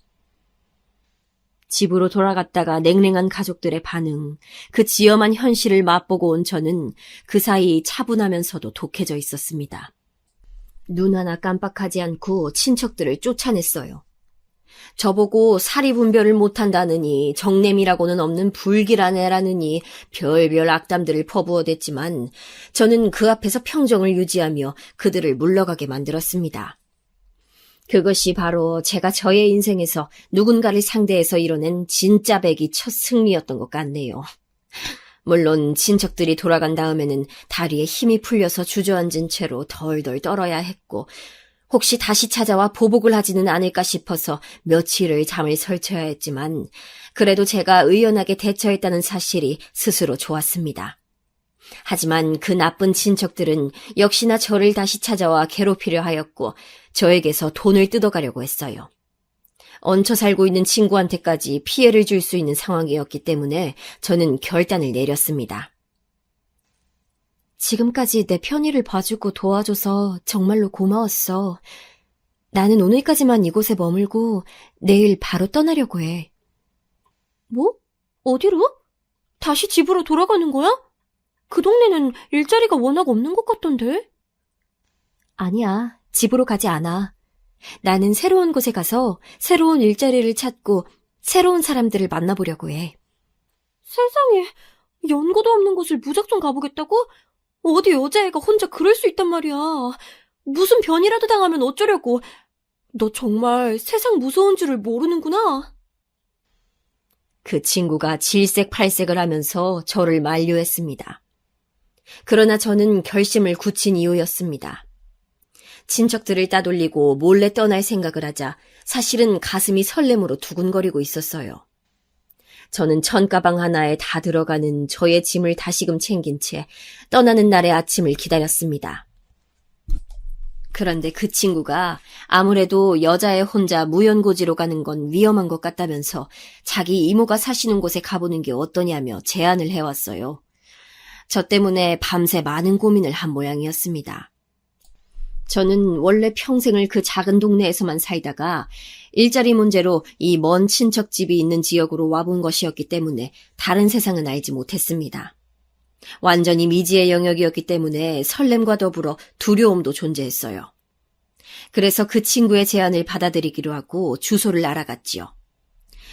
집으로 돌아갔다가 냉랭한 가족들의 반응, 그 지엄한 현실을 맛보고 온 저는 그 사이 차분하면서도 독해져 있었습니다. 눈 하나 깜빡하지 않고 친척들을 쫓아냈어요. 저보고 사리분별을 못한다느니 정냄이라고는 없는 불길한 애라느니 별별 악담들을 퍼부어댔지만 저는 그 앞에서 평정을 유지하며 그들을 물러가게 만들었습니다. 그것이 바로 제가 저의 인생에서 누군가를 상대해서 이뤄낸 진짜 배기 첫 승리였던 것 같네요. 물론 친척들이 돌아간 다음에는 다리에 힘이 풀려서 주저앉은 채로 덜덜 떨어야 했고 혹시 다시 찾아와 보복을 하지는 않을까 싶어서 며칠을 잠을 설쳐야 했지만 그래도 제가 의연하게 대처했다는 사실이 스스로 좋았습니다. 하지만 그 나쁜 친척들은 역시나 저를 다시 찾아와 괴롭히려 하였고 저에게서 돈을 뜯어가려고 했어요. 얹혀 살고 있는 친구한테까지 피해를 줄 수 있는 상황이었기 때문에 저는 결단을 내렸습니다. 지금까지 내 편의를 봐주고 도와줘서 정말로 고마웠어. 나는 오늘까지만 이곳에 머물고 내일 바로 떠나려고 해. 뭐? 어디로? 다시 집으로 돌아가는 거야? 그 동네는 일자리가 워낙 없는 것 같던데? 아니야, 집으로 가지 않아. 나는 새로운 곳에 가서 새로운 일자리를 찾고 새로운 사람들을 만나보려고 해. 세상에, 연고도 없는 곳을 무작정 가보겠다고? 어디 여자애가 혼자 그럴 수 있단 말이야. 무슨 변이라도 당하면 어쩌려고. 너 정말 세상 무서운 줄을 모르는구나. 그 친구가 질색팔색을 하면서 저를 만류했습니다. 그러나 저는 결심을 굳힌 이유였습니다. 친척들을 따돌리고 몰래 떠날 생각을 하자 사실은 가슴이 설렘으로 두근거리고 있었어요. 저는 천가방 하나에 다 들어가는 저의 짐을 다시금 챙긴 채 떠나는 날의 아침을 기다렸습니다. 그런데 그 친구가 아무래도 여자애 혼자 무연고지로 가는 건 위험한 것 같다면서 자기 이모가 사시는 곳에 가보는 게 어떠냐며 제안을 해왔어요. 저 때문에 밤새 많은 고민을 한 모양이었습니다. 저는 원래 평생을 그 작은 동네에서만 살다가 일자리 문제로 이 먼 친척집이 있는 지역으로 와본 것이었기 때문에 다른 세상은 알지 못했습니다. 완전히 미지의 영역이었기 때문에 설렘과 더불어 두려움도 존재했어요. 그래서 그 친구의 제안을 받아들이기로 하고 주소를 알아갔지요.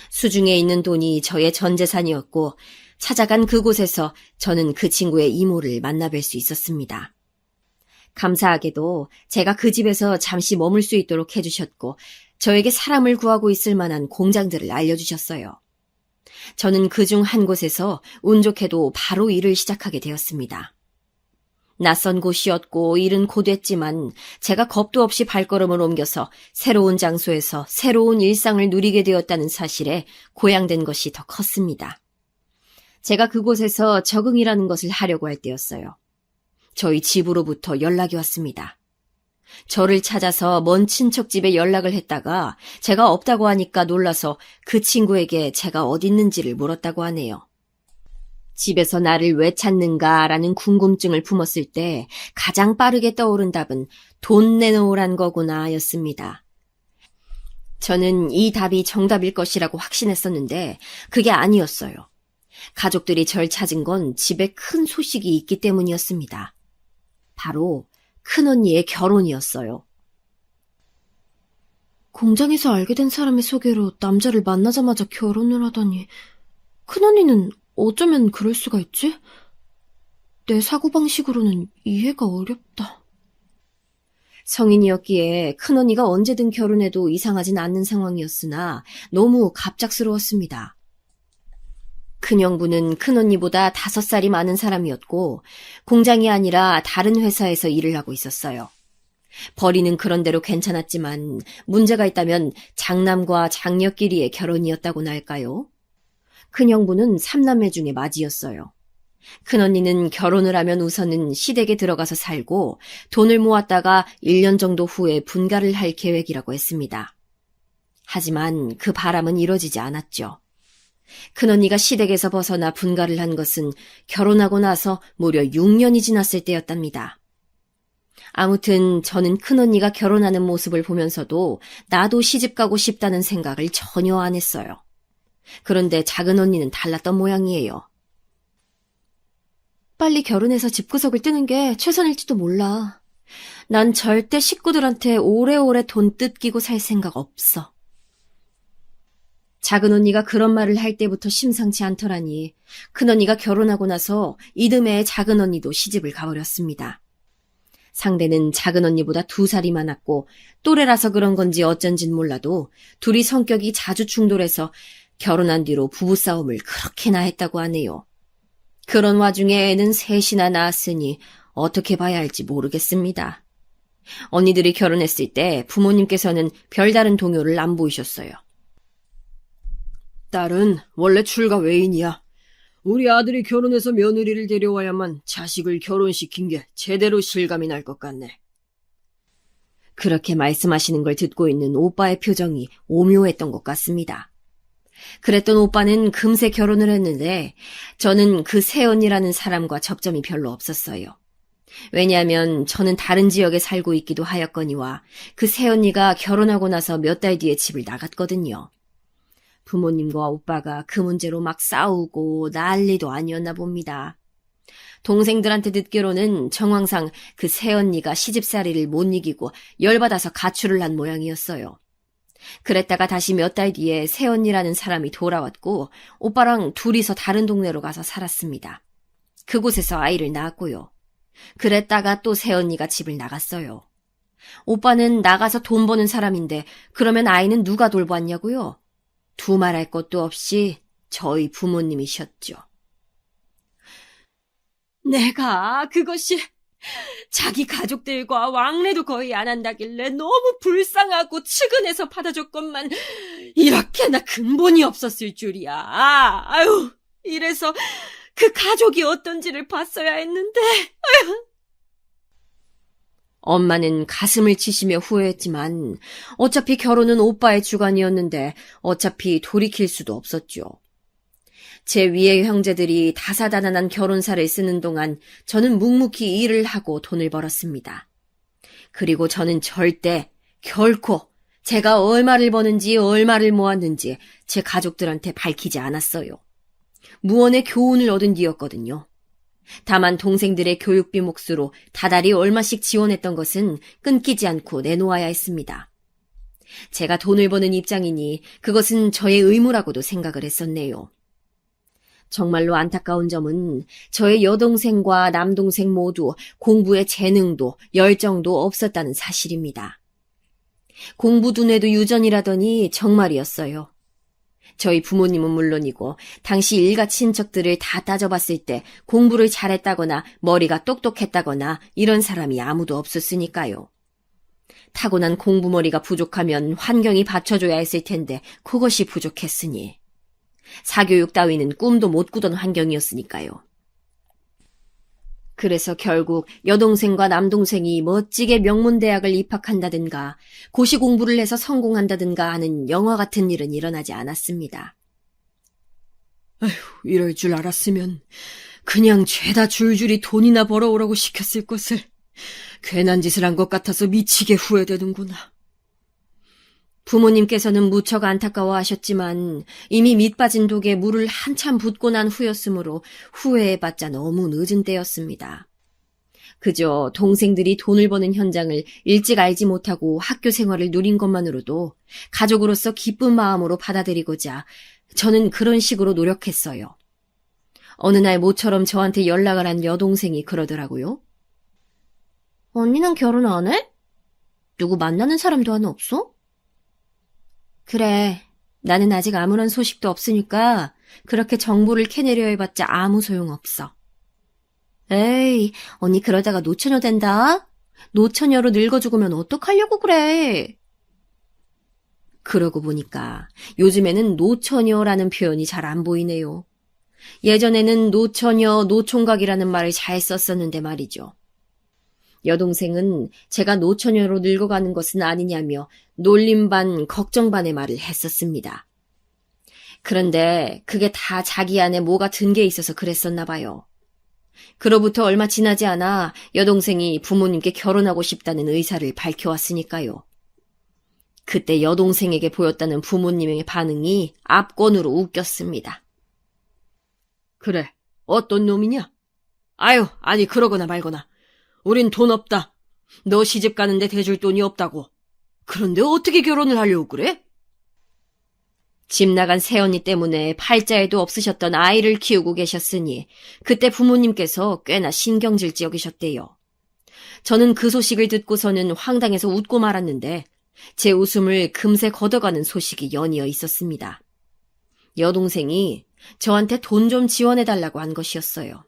수중에 있는 돈이 저의 전 재산이었고 찾아간 그곳에서 저는 그 친구의 이모를 만나뵐 수 있었습니다. 감사하게도 제가 그 집에서 잠시 머물 수 있도록 해주셨고 저에게 사람을 구하고 있을 만한 공장들을 알려주셨어요. 저는 그중 한 곳에서 운 좋게도 바로 일을 시작하게 되었습니다. 낯선 곳이었고 일은 고됐지만 제가 겁도 없이 발걸음을 옮겨서 새로운 장소에서 새로운 일상을 누리게 되었다는 사실에 고양된 것이 더 컸습니다. 제가 그곳에서 적응이라는 것을 하려고 할 때였어요. 저희 집으로부터 연락이 왔습니다. 저를 찾아서 먼 친척집에 연락을 했다가 제가 없다고 하니까 놀라서 그 친구에게 제가 어디 있는지를 물었다고 하네요. 집에서 나를 왜 찾는가라는 궁금증을 품었을 때 가장 빠르게 떠오른 답은 돈 내놓으란 거구나 였습니다. 저는 이 답이 정답일 것이라고 확신했었는데 그게 아니었어요. 가족들이 절 찾은 건 집에 큰 소식이 있기 때문이었습니다. 바로 큰언니의 결혼이었어요. 공장에서 알게 된 사람의 소개로 남자를 만나자마자 결혼을 하다니 큰언니는 어쩌면 그럴 수가 있지? 내 사고방식으로는 이해가 어렵다. 성인이었기에 큰언니가 언제든 결혼해도 이상하진 않는 상황이었으나 너무 갑작스러웠습니다. 큰형부는 큰언니보다 5살이 많은 사람이었고 공장이 아니라 다른 회사에서 일을 하고 있었어요. 벌이는 그런대로 괜찮았지만 문제가 있다면 장남과 장녀끼리의 결혼이었다고나 할까요? 큰형부는 3남매 중에 맏이었어요. 큰언니는 결혼을 하면 우선은 시댁에 들어가서 살고 돈을 모았다가 1년 정도 후에 분가를 할 계획이라고 했습니다. 하지만 그 바람은 이뤄지지 않았죠. 큰언니가 시댁에서 벗어나 분가를 한 것은 결혼하고 나서 무려 6년이 지났을 때였답니다. 아무튼 저는 큰언니가 결혼하는 모습을 보면서도 나도 시집가고 싶다는 생각을 전혀 안 했어요. 그런데 작은언니는 달랐던 모양이에요. 빨리 결혼해서 집구석을 뜨는 게 최선일지도 몰라. 난 절대 식구들한테 오래오래 돈 뜯기고 살 생각 없어. 작은언니가 그런 말을 할 때부터 심상치 않더라니 큰언니가 결혼하고 나서 이듬해 작은언니도 시집을 가버렸습니다. 상대는 작은언니보다 2살이 많았고 또래라서 그런 건지 어쩐진 몰라도 둘이 성격이 자주 충돌해서 결혼한 뒤로 부부싸움을 그렇게나 했다고 하네요. 그런 와중에 애는 3이나 낳았으니 어떻게 봐야 할지 모르겠습니다. 언니들이 결혼했을 때 부모님께서는 별다른 동요를 안 보이셨어요. 딸은 원래 출가 외인이야. 우리 아들이 결혼해서 며느리를 데려와야만 자식을 결혼시킨 게 제대로 실감이 날 것 같네. 그렇게 말씀하시는 걸 듣고 있는 오빠의 표정이 오묘했던 것 같습니다. 그랬던 오빠는 금세 결혼을 했는데 저는 그 새언니라는 사람과 접점이 별로 없었어요. 왜냐하면 저는 다른 지역에 살고 있기도 하였거니와 그 새언니가 결혼하고 나서 몇 달 뒤에 집을 나갔거든요. 부모님과 오빠가 그 문제로 막 싸우고 난리도 아니었나 봅니다. 동생들한테 듣기로는 정황상 그 새언니가 시집살이를 못 이기고 열받아서 가출을 한 모양이었어요. 그랬다가 다시 몇 달 뒤에 새언니라는 사람이 돌아왔고 오빠랑 둘이서 다른 동네로 가서 살았습니다. 그곳에서 아이를 낳았고요. 그랬다가 또 새언니가 집을 나갔어요. 오빠는 나가서 돈 버는 사람인데 그러면 아이는 누가 돌보았냐고요? 두말할 것도 없이 저희 부모님이셨죠. 내가 그것이 자기 가족들과 왕래도 거의 안 한다길래 너무 불쌍하고 측은해서 받아줬건만 이렇게나 근본이 없었을 줄이야. 아유, 이래서 그 가족이 어떤지를 봤어야 했는데. 아유. 엄마는 가슴을 치시며 후회했지만 어차피 결혼은 오빠의 주관이었는데 어차피 돌이킬 수도 없었죠. 제 위의 형제들이 다사다난한 결혼사를 쓰는 동안 저는 묵묵히 일을 하고 돈을 벌었습니다. 그리고 저는 절대, 결코 제가 얼마를 버는지 얼마를 모았는지 제 가족들한테 밝히지 않았어요. 무언의 교훈을 얻은 뒤였거든요. 다만 동생들의 교육비 몫으로 다달이 얼마씩 지원했던 것은 끊기지 않고 내놓아야 했습니다. 제가 돈을 버는 입장이니 그것은 저의 의무라고도 생각을 했었네요. 정말로 안타까운 점은 저의 여동생과 남동생 모두 공부에 재능도 열정도 없었다는 사실입니다. 공부 두뇌도 유전이라더니 정말이었어요. 저희 부모님은 물론이고 당시 일가 친척들을 다 따져봤을 때 공부를 잘했다거나 머리가 똑똑했다거나 이런 사람이 아무도 없었으니까요. 타고난 공부머리가 부족하면 환경이 받쳐줘야 했을 텐데 그것이 부족했으니 사교육 따위는 꿈도 못 꾸던 환경이었으니까요. 그래서 결국 여동생과 남동생이 멋지게 명문대학을 입학한다든가 고시 공부를 해서 성공한다든가 하는 영화 같은 일은 일어나지 않았습니다. 아휴, 이럴 줄 알았으면 그냥 죄다 줄줄이 돈이나 벌어오라고 시켰을 것을. 괜한 짓을 한 것 같아서 미치게 후회되는구나. 부모님께서는 무척 안타까워하셨지만 이미 밑빠진 독에 물을 한참 붓고 난 후였으므로 후회해봤자 너무 늦은 때였습니다. 그저 동생들이 돈을 버는 현장을 일찍 알지 못하고 학교 생활을 누린 것만으로도 가족으로서 기쁜 마음으로 받아들이고자 저는 그런 식으로 노력했어요. 어느 날 모처럼 저한테 연락을 한 여동생이 그러더라고요. 언니는 결혼 안 해? 누구 만나는 사람도 하나 없어? 그래, 나는 아직 아무런 소식도 없으니까 그렇게 정보를 캐내려 해봤자 아무 소용없어. 에이, 언니 그러다가 노처녀 된다? 노처녀로 늙어 죽으면 어떡하려고 그래? 그러고 보니까 요즘에는 노처녀라는 표현이 잘 안 보이네요. 예전에는 노처녀, 노총각이라는 말을 잘 썼었는데 말이죠. 여동생은 제가 노처녀로 늙어가는 것은 아니냐며 놀림 반 걱정 반의 말을 했었습니다. 그런데 그게 다 자기 안에 뭐가 든 게 있어서 그랬었나 봐요. 그로부터 얼마 지나지 않아 여동생이 부모님께 결혼하고 싶다는 의사를 밝혀왔으니까요. 그때 여동생에게 보였다는 부모님의 반응이 압권으로 웃겼습니다. 그래, 어떤 놈이냐? 아유, 아니 그러거나 말거나. 우린 돈 없다. 너 시집 가는데 대줄 돈이 없다고. 그런데 어떻게 결혼을 하려고 그래? 집 나간 새언니 때문에 팔자에도 없으셨던 아이를 키우고 계셨으니 그때 부모님께서 꽤나 신경질지 여기셨대요. 저는 그 소식을 듣고서는 황당해서 웃고 말았는데 제 웃음을 금세 걷어가는 소식이 연이어 있었습니다. 여동생이 저한테 돈 좀 지원해달라고 한 것이었어요.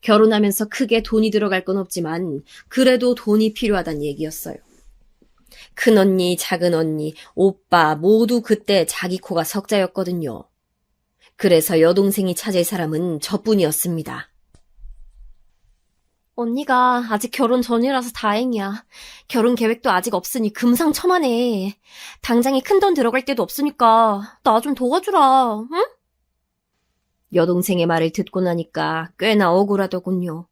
결혼하면서 크게 돈이 들어갈 건 없지만 그래도 돈이 필요하단 얘기였어요. 큰언니, 작은언니, 오빠 모두 그때 자기 코가 석자였거든요. 그래서 여동생이 찾을 사람은 저뿐이었습니다. 언니가 아직 결혼 전이라서 다행이야. 결혼 계획도 아직 없으니 금상첨화네. 당장에 큰돈 들어갈 데도 없으니까 나 좀 도와주라, 응? 여동생의 말을 듣고 나니까 꽤나 억울하더군요.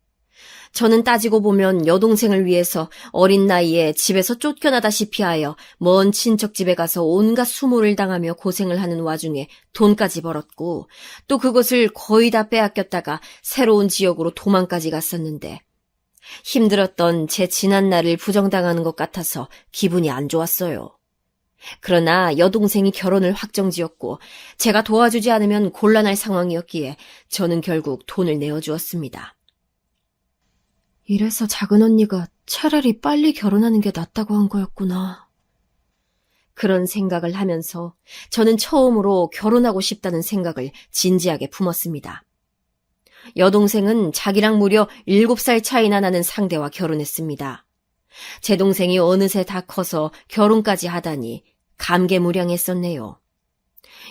저는 따지고 보면 여동생을 위해서 어린 나이에 집에서 쫓겨나다시피 하여 먼 친척 집에 가서 온갖 수모를 당하며 고생을 하는 와중에 돈까지 벌었고 또 그것을 거의 다 빼앗겼다가 새로운 지역으로 도망까지 갔었는데 힘들었던 제 지난 날을 부정당하는 것 같아서 기분이 안 좋았어요. 그러나 여동생이 결혼을 확정지었고 제가 도와주지 않으면 곤란할 상황이었기에 저는 결국 돈을 내어주었습니다. 이래서 작은 언니가 차라리 빨리 결혼하는 게 낫다고 한 거였구나. 그런 생각을 하면서 저는 처음으로 결혼하고 싶다는 생각을 진지하게 품었습니다. 여동생은 자기랑 무려 7살 차이나 나는 상대와 결혼했습니다. 제 동생이 어느새 다 커서 결혼까지 하다니 감개무량했었네요.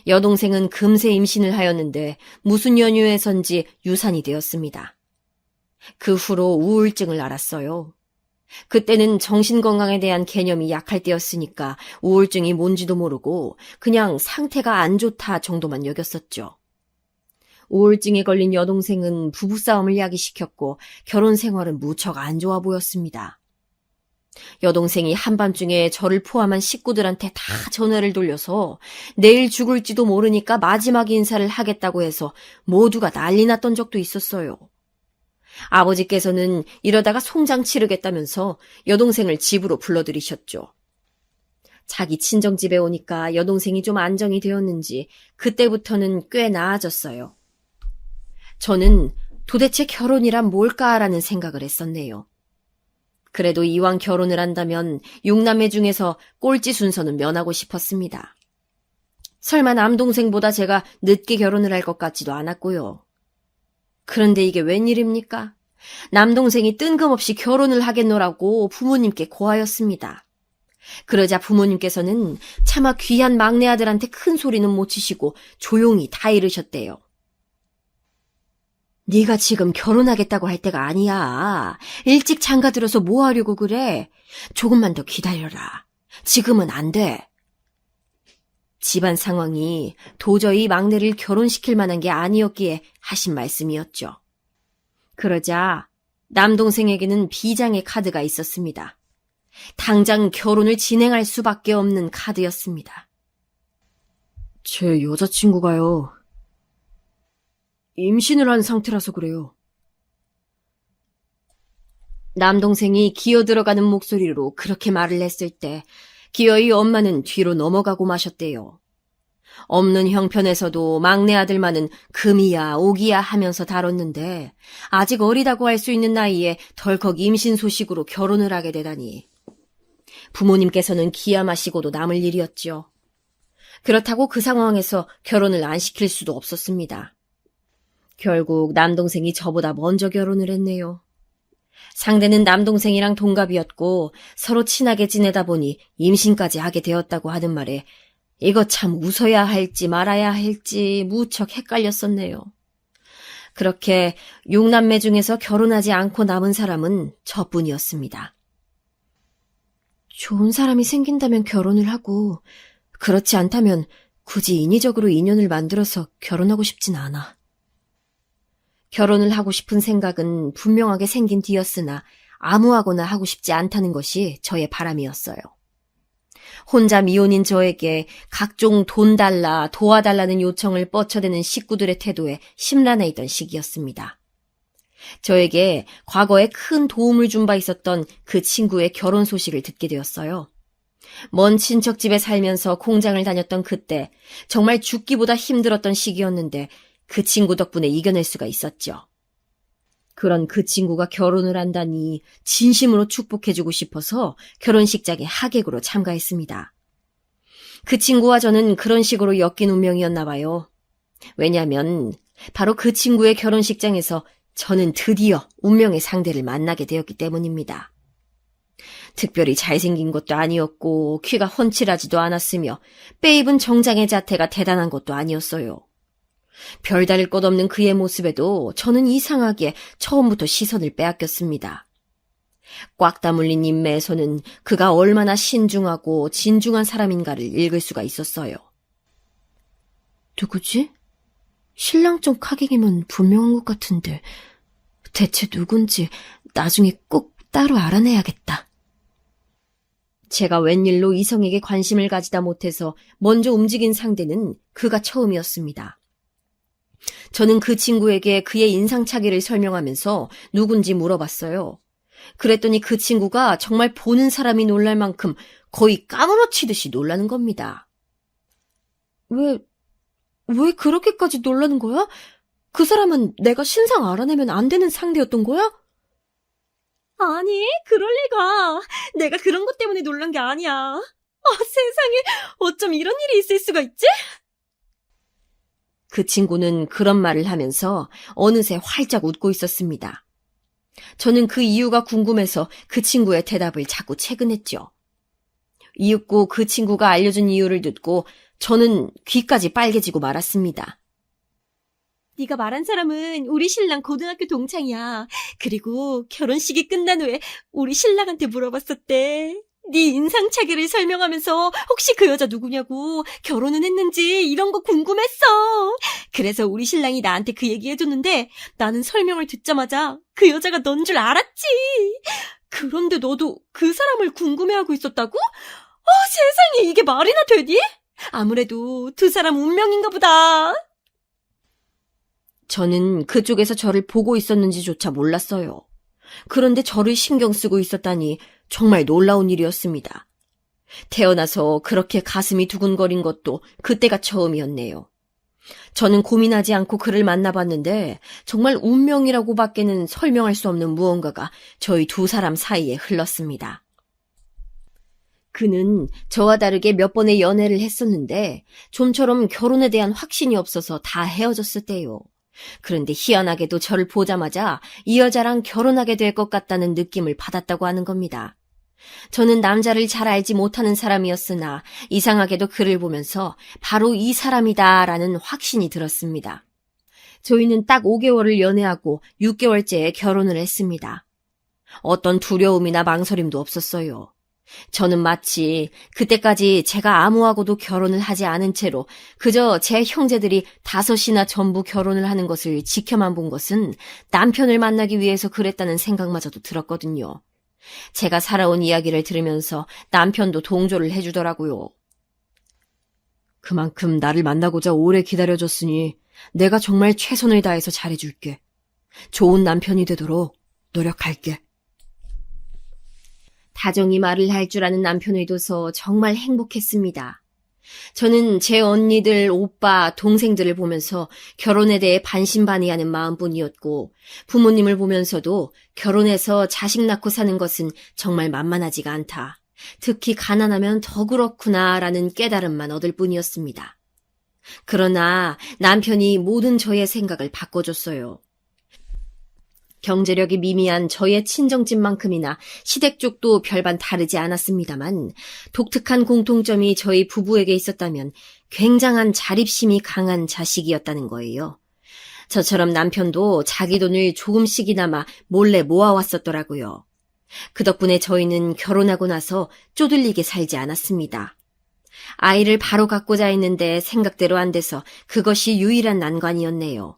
여동생은 금세 임신을 하였는데 무슨 연유에선지 유산이 되었습니다. 그 후로 우울증을 앓았어요. 그때는 정신건강에 대한 개념이 약할 때였으니까 우울증이 뭔지도 모르고 그냥 상태가 안 좋다 정도만 여겼었죠. 우울증에 걸린 여동생은 부부싸움을 야기시켰고 결혼 생활은 무척 안 좋아 보였습니다. 여동생이 한밤중에 저를 포함한 식구들한테 다 전화를 돌려서 내일 죽을지도 모르니까 마지막 인사를 하겠다고 해서 모두가 난리 났던 적도 있었어요. 아버지께서는 이러다가 송장 치르겠다면서 여동생을 집으로 불러들이셨죠. 자기 친정집에 오니까 여동생이 좀 안정이 되었는지 그때부터는 꽤 나아졌어요. 저는 도대체 결혼이란 뭘까라는 생각을 했었네요. 그래도 이왕 결혼을 한다면 6남매 중에서 꼴찌 순서는 면하고 싶었습니다. 설마 남동생보다 제가 늦게 결혼을 할 것 같지도 않았고요. 그런데 이게 웬일입니까? 남동생이 뜬금없이 결혼을 하겠노라고 부모님께 고하였습니다. 그러자 부모님께서는 차마 귀한 막내 아들한테 큰 소리는 못 치시고 조용히 다 이르셨대요. 네가 지금 결혼하겠다고 할 때가 아니야. 일찍 장가들어서 뭐 하려고 그래? 조금만 더 기다려라. 지금은 안 돼. 집안 상황이 도저히 막내를 결혼시킬 만한 게 아니었기에 하신 말씀이었죠. 그러자 남동생에게는 비장의 카드가 있었습니다. 당장 결혼을 진행할 수밖에 없는 카드였습니다. 제 여자친구가요. 임신을 한 상태라서 그래요. 남동생이 기어들어가는 목소리로 그렇게 말을 했을 때 기어이 엄마는 뒤로 넘어가고 마셨대요. 없는 형편에서도 막내 아들만은 금이야 오기야 하면서 다뤘는데 아직 어리다고 할 수 있는 나이에 덜컥 임신 소식으로 결혼을 하게 되다니. 부모님께서는 기야 마시고도 남을 일이었죠. 그렇다고 그 상황에서 결혼을 안 시킬 수도 없었습니다. 결국 남동생이 저보다 먼저 결혼을 했네요. 상대는 남동생이랑 동갑이었고 서로 친하게 지내다 보니 임신까지 하게 되었다고 하는 말에 이거 참 웃어야 할지 말아야 할지 무척 헷갈렸었네요. 그렇게 6남매 중에서 결혼하지 않고 남은 사람은 저뿐이었습니다. 좋은 사람이 생긴다면 결혼을 하고 그렇지 않다면 굳이 인위적으로 인연을 만들어서 결혼하고 싶진 않아. 결혼을 하고 싶은 생각은 분명하게 생긴 뒤였으나 아무하고나 하고 싶지 않다는 것이 저의 바람이었어요. 혼자 미혼인 저에게 각종 돈 달라, 도와달라는 요청을 뻗쳐대는 식구들의 태도에 심란해 있던 시기였습니다. 저에게 과거에 큰 도움을 준 바 있었던 그 친구의 결혼 소식을 듣게 되었어요. 먼 친척 집에 살면서 공장을 다녔던 그때 정말 죽기보다 힘들었던 시기였는데 그 친구 덕분에 이겨낼 수가 있었죠. 그런 그 친구가 결혼을 한다니 진심으로 축복해주고 싶어서 결혼식장에 하객으로 참가했습니다. 그 친구와 저는 그런 식으로 엮인 운명이었나 봐요. 왜냐하면 바로 그 친구의 결혼식장에서 저는 드디어 운명의 상대를 만나게 되었기 때문입니다. 특별히 잘생긴 것도 아니었고 키가 훤칠하지도 않았으며 빼입은 정장의 자태가 대단한 것도 아니었어요. 별다를 것 없는 그의 모습에도 저는 이상하게 처음부터 시선을 빼앗겼습니다. 꽉 다물린 인매에서는 그가 얼마나 신중하고 진중한 사람인가를 읽을 수가 있었어요. 누구지? 신랑 쪽 하객이면 분명한 것 같은데 대체 누군지 나중에 꼭 따로 알아내야겠다. 제가 웬일로 이성에게 관심을 가지다 못해서 먼저 움직인 상대는 그가 처음이었습니다. 저는 그 친구에게 그의 인상착의를 설명하면서 누군지 물어봤어요. 그랬더니 그 친구가 정말 보는 사람이 놀랄 만큼 거의 까무러치듯이 놀라는 겁니다. 왜 그렇게까지 놀라는 거야? 그 사람은 내가 신상 알아내면 안 되는 상대였던 거야? 아니, 그럴 리가. 내가 그런 것 때문에 놀란 게 아니야. 세상에, 어쩜 이런 일이 있을 수가 있지? 그 친구는 그런 말을 하면서 어느새 활짝 웃고 있었습니다. 저는 그 이유가 궁금해서 그 친구의 대답을 자꾸 채근했죠. 이윽고 그 친구가 알려준 이유를 듣고 저는 귀까지 빨개지고 말았습니다. 네가 말한 사람은 우리 신랑 고등학교 동창이야. 그리고 결혼식이 끝난 후에 우리 신랑한테 물어봤었대. 네 인상착의를 설명하면서 혹시 그 여자 누구냐고, 결혼은 했는지 이런 거 궁금했어. 그래서 우리 신랑이 나한테 그 얘기 해줬는데 나는 설명을 듣자마자 그 여자가 넌 줄 알았지. 그런데 너도 그 사람을 궁금해하고 있었다고? 세상에, 이게 말이나 되니? 아무래도 두 사람 운명인가 보다. 저는 그쪽에서 저를 보고 있었는지조차 몰랐어요. 그런데 저를 신경 쓰고 있었다니 정말 놀라운 일이었습니다. 태어나서 그렇게 가슴이 두근거린 것도 그때가 처음이었네요. 저는 고민하지 않고 그를 만나봤는데 정말 운명이라고밖에는 설명할 수 없는 무언가가 저희 두 사람 사이에 흘렀습니다. 그는 저와 다르게 몇 번의 연애를 했었는데 좀처럼 결혼에 대한 확신이 없어서 다 헤어졌을 때요. 그런데 희한하게도 저를 보자마자 이 여자랑 결혼하게 될 것 같다는 느낌을 받았다고 하는 겁니다. 저는 남자를 잘 알지 못하는 사람이었으나 이상하게도 그를 보면서 바로 이 사람이다라는 확신이 들었습니다. 저희는 딱 5개월을 연애하고 6개월째에 결혼을 했습니다. 어떤 두려움이나 망설임도 없었어요. 저는 마치 그때까지 제가 아무하고도 결혼을 하지 않은 채로 그저 제 형제들이 5이나 전부 결혼을 하는 것을 지켜만 본 것은 남편을 만나기 위해서 그랬다는 생각마저도 들었거든요. 제가 살아온 이야기를 들으면서 남편도 동조를 해주더라고요. 그만큼 나를 만나고자 오래 기다려줬으니 내가 정말 최선을 다해서 잘해줄게. 좋은 남편이 되도록 노력할게. 다정히 말을 할 줄 아는 남편을 둬서 정말 행복했습니다. 저는 제 언니들, 오빠, 동생들을 보면서 결혼에 대해 반신반의하는 마음뿐이었고 부모님을 보면서도 결혼해서 자식 낳고 사는 것은 정말 만만하지가 않다. 특히 가난하면 더 그렇구나라는 깨달음만 얻을 뿐이었습니다. 그러나 남편이 모든 저의 생각을 바꿔줬어요. 경제력이 미미한 저의 친정집만큼이나 시댁 쪽도 별반 다르지 않았습니다만 독특한 공통점이 저희 부부에게 있었다면 굉장한 자립심이 강한 자식이었다는 거예요. 저처럼 남편도 자기 돈을 조금씩이나마 몰래 모아왔었더라고요. 그 덕분에 저희는 결혼하고 나서 쪼들리게 살지 않았습니다. 아이를 바로 갖고자 했는데 생각대로 안 돼서 그것이 유일한 난관이었네요.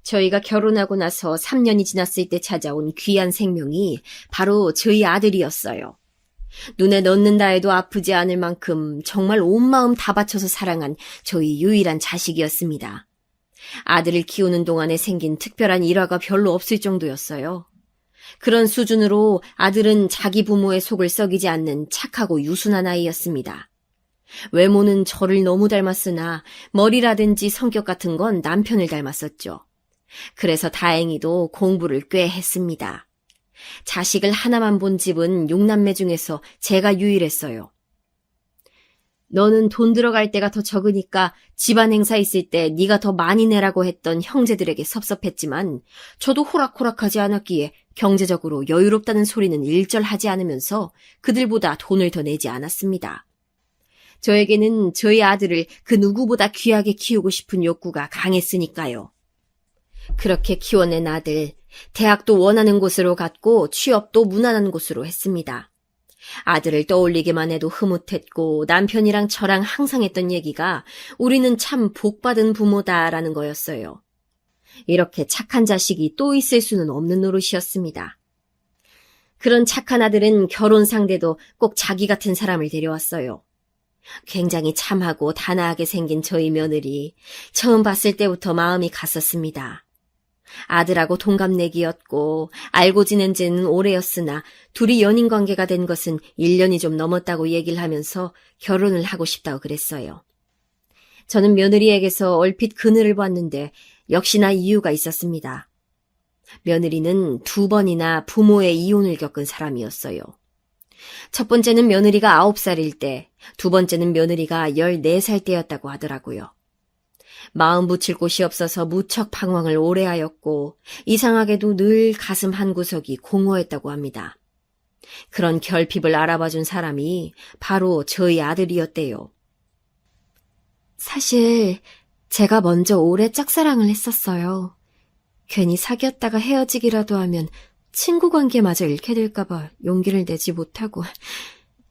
저희가 결혼하고 나서 3년이 지났을 때 찾아온 귀한 생명이 바로 저희 아들이었어요. 눈에 넣는다 해도 아프지 않을 만큼 정말 온 마음 다 바쳐서 사랑한 저희 유일한 자식이었습니다. 아들을 키우는 동안에 생긴 특별한 일화가 별로 없을 정도였어요. 그런 수준으로 아들은 자기 부모의 속을 썩이지 않는 착하고 유순한 아이였습니다. 외모는 저를 너무 닮았으나 머리라든지 성격 같은 건 남편을 닮았었죠. 그래서 다행히도 공부를 꽤 했습니다. 자식을 하나만 본 집은 6남매 중에서 제가 유일했어요. 너는 돈 들어갈 때가 더 적으니까 집안 행사 있을 때 네가 더 많이 내라고 했던 형제들에게 섭섭했지만 저도 호락호락하지 않았기에 경제적으로 여유롭다는 소리는 일절하지 않으면서 그들보다 돈을 더 내지 않았습니다. 저에게는 저희 아들을 그 누구보다 귀하게 키우고 싶은 욕구가 강했으니까요. 그렇게 키워낸 아들, 대학도 원하는 곳으로 갔고 취업도 무난한 곳으로 했습니다. 아들을 떠올리기만 해도 흐뭇했고 남편이랑 저랑 항상 했던 얘기가 우리는 참 복받은 부모다라는 거였어요. 이렇게 착한 자식이 또 있을 수는 없는 노릇이었습니다. 그런 착한 아들은 결혼 상대도 꼭 자기 같은 사람을 데려왔어요. 굉장히 참하고 단아하게 생긴 저희 며느리, 처음 봤을 때부터 마음이 갔었습니다. 아들하고 동갑내기였고 알고 지낸 지는 오래였으나 둘이 연인 관계가 된 것은 1년이 좀 넘었다고 얘기를 하면서 결혼을 하고 싶다고 그랬어요. 저는 며느리에게서 얼핏 그늘을 봤는데 역시나 이유가 있었습니다. 며느리는 2번이나 부모의 이혼을 겪은 사람이었어요. 첫 번째는 며느리가 9살일 때, 두 번째는 며느리가 14살 때였다고 하더라고요. 마음 붙일 곳이 없어서 무척 방황을 오래 하였고 이상하게도 늘 가슴 한구석이 공허했다고 합니다. 그런 결핍을 알아봐준 사람이 바로 저희 아들이었대요. 사실 제가 먼저 오래 짝사랑을 했었어요. 괜히 사귀었다가 헤어지기라도 하면 친구 관계마저 잃게 될까봐 용기를 내지 못하고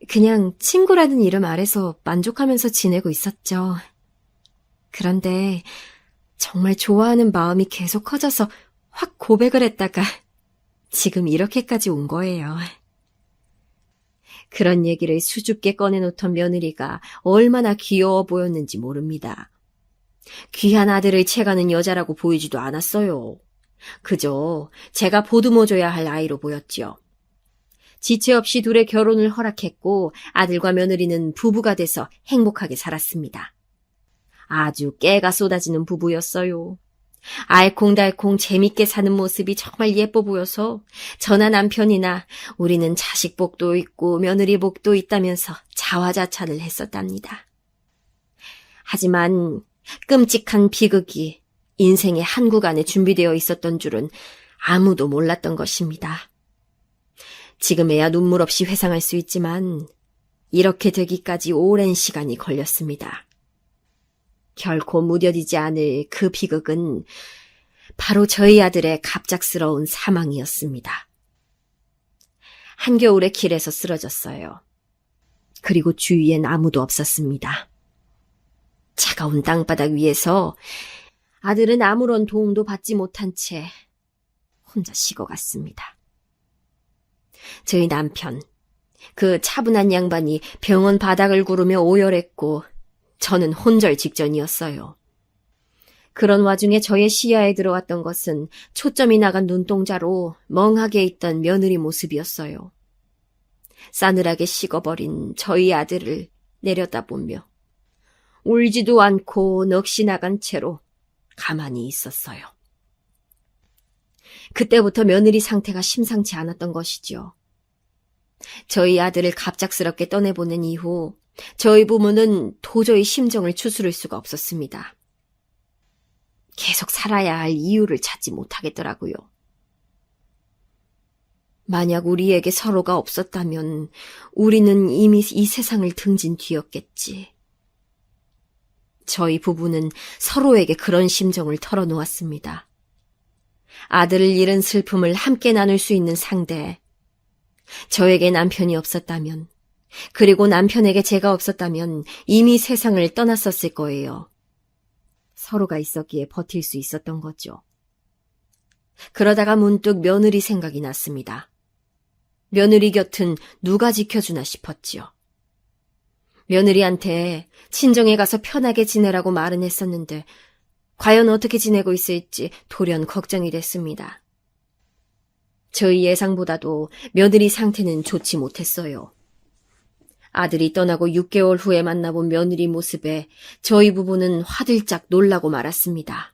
그냥 친구라는 이름 아래서 만족하면서 지내고 있었죠. 그런데 정말 좋아하는 마음이 계속 커져서 확 고백을 했다가 지금 이렇게까지 온 거예요. 그런 얘기를 수줍게 꺼내놓던 며느리가 얼마나 귀여워 보였는지 모릅니다. 귀한 아들을 채가는 여자라고 보이지도 않았어요. 그저 제가 보듬어줘야 할 아이로 보였지요. 지체 없이 둘의 결혼을 허락했고 아들과 며느리는 부부가 돼서 행복하게 살았습니다. 아주 깨가 쏟아지는 부부였어요. 알콩달콩 재밌게 사는 모습이 정말 예뻐 보여서 저나 남편이나 우리는 자식 복도 있고 며느리 복도 있다면서 자화자찬을 했었답니다. 하지만 끔찍한 비극이 인생의 한 구간에 준비되어 있었던 줄은 아무도 몰랐던 것입니다. 지금에야 눈물 없이 회상할 수 있지만 이렇게 되기까지 오랜 시간이 걸렸습니다. 결코 무뎌지지 않을 그 비극은 바로 저희 아들의 갑작스러운 사망이었습니다. 한겨울에 길에서 쓰러졌어요. 그리고 주위엔 아무도 없었습니다. 차가운 땅바닥 위에서 아들은 아무런 도움도 받지 못한 채 혼자 식어갔습니다. 저희 남편, 그 차분한 양반이 병원 바닥을 구르며 오열했고 저는 혼절 직전이었어요. 그런 와중에 저의 시야에 들어왔던 것은 초점이 나간 눈동자로 멍하게 있던 며느리 모습이었어요. 싸늘하게 식어버린 저희 아들을 내려다보며 울지도 않고 넋이 나간 채로 가만히 있었어요. 그때부터 며느리 상태가 심상치 않았던 것이죠. 저희 아들을 갑작스럽게 떠내보낸 이후 저희 부모는 도저히 심정을 추스를 수가 없었습니다. 계속 살아야 할 이유를 찾지 못하겠더라고요. 만약 우리에게 서로가 없었다면 우리는 이미 이 세상을 등진 뒤였겠지. 저희 부부는 서로에게 그런 심정을 털어놓았습니다. 아들을 잃은 슬픔을 함께 나눌 수 있는 상대, 저에게 남편이 없었다면, 그리고 남편에게 제가 없었다면 이미 세상을 떠났었을 거예요. 서로가 있었기에 버틸 수 있었던 거죠. 그러다가 문득 며느리 생각이 났습니다. 며느리 곁은 누가 지켜주나 싶었지요. 며느리한테 친정에 가서 편하게 지내라고 말은 했었는데 과연 어떻게 지내고 있을지 돌연 걱정이 됐습니다. 저희 예상보다도 며느리 상태는 좋지 못했어요. 아들이 떠나고 6개월 후에 만나본 며느리 모습에 저희 부부는 화들짝 놀라고 말았습니다.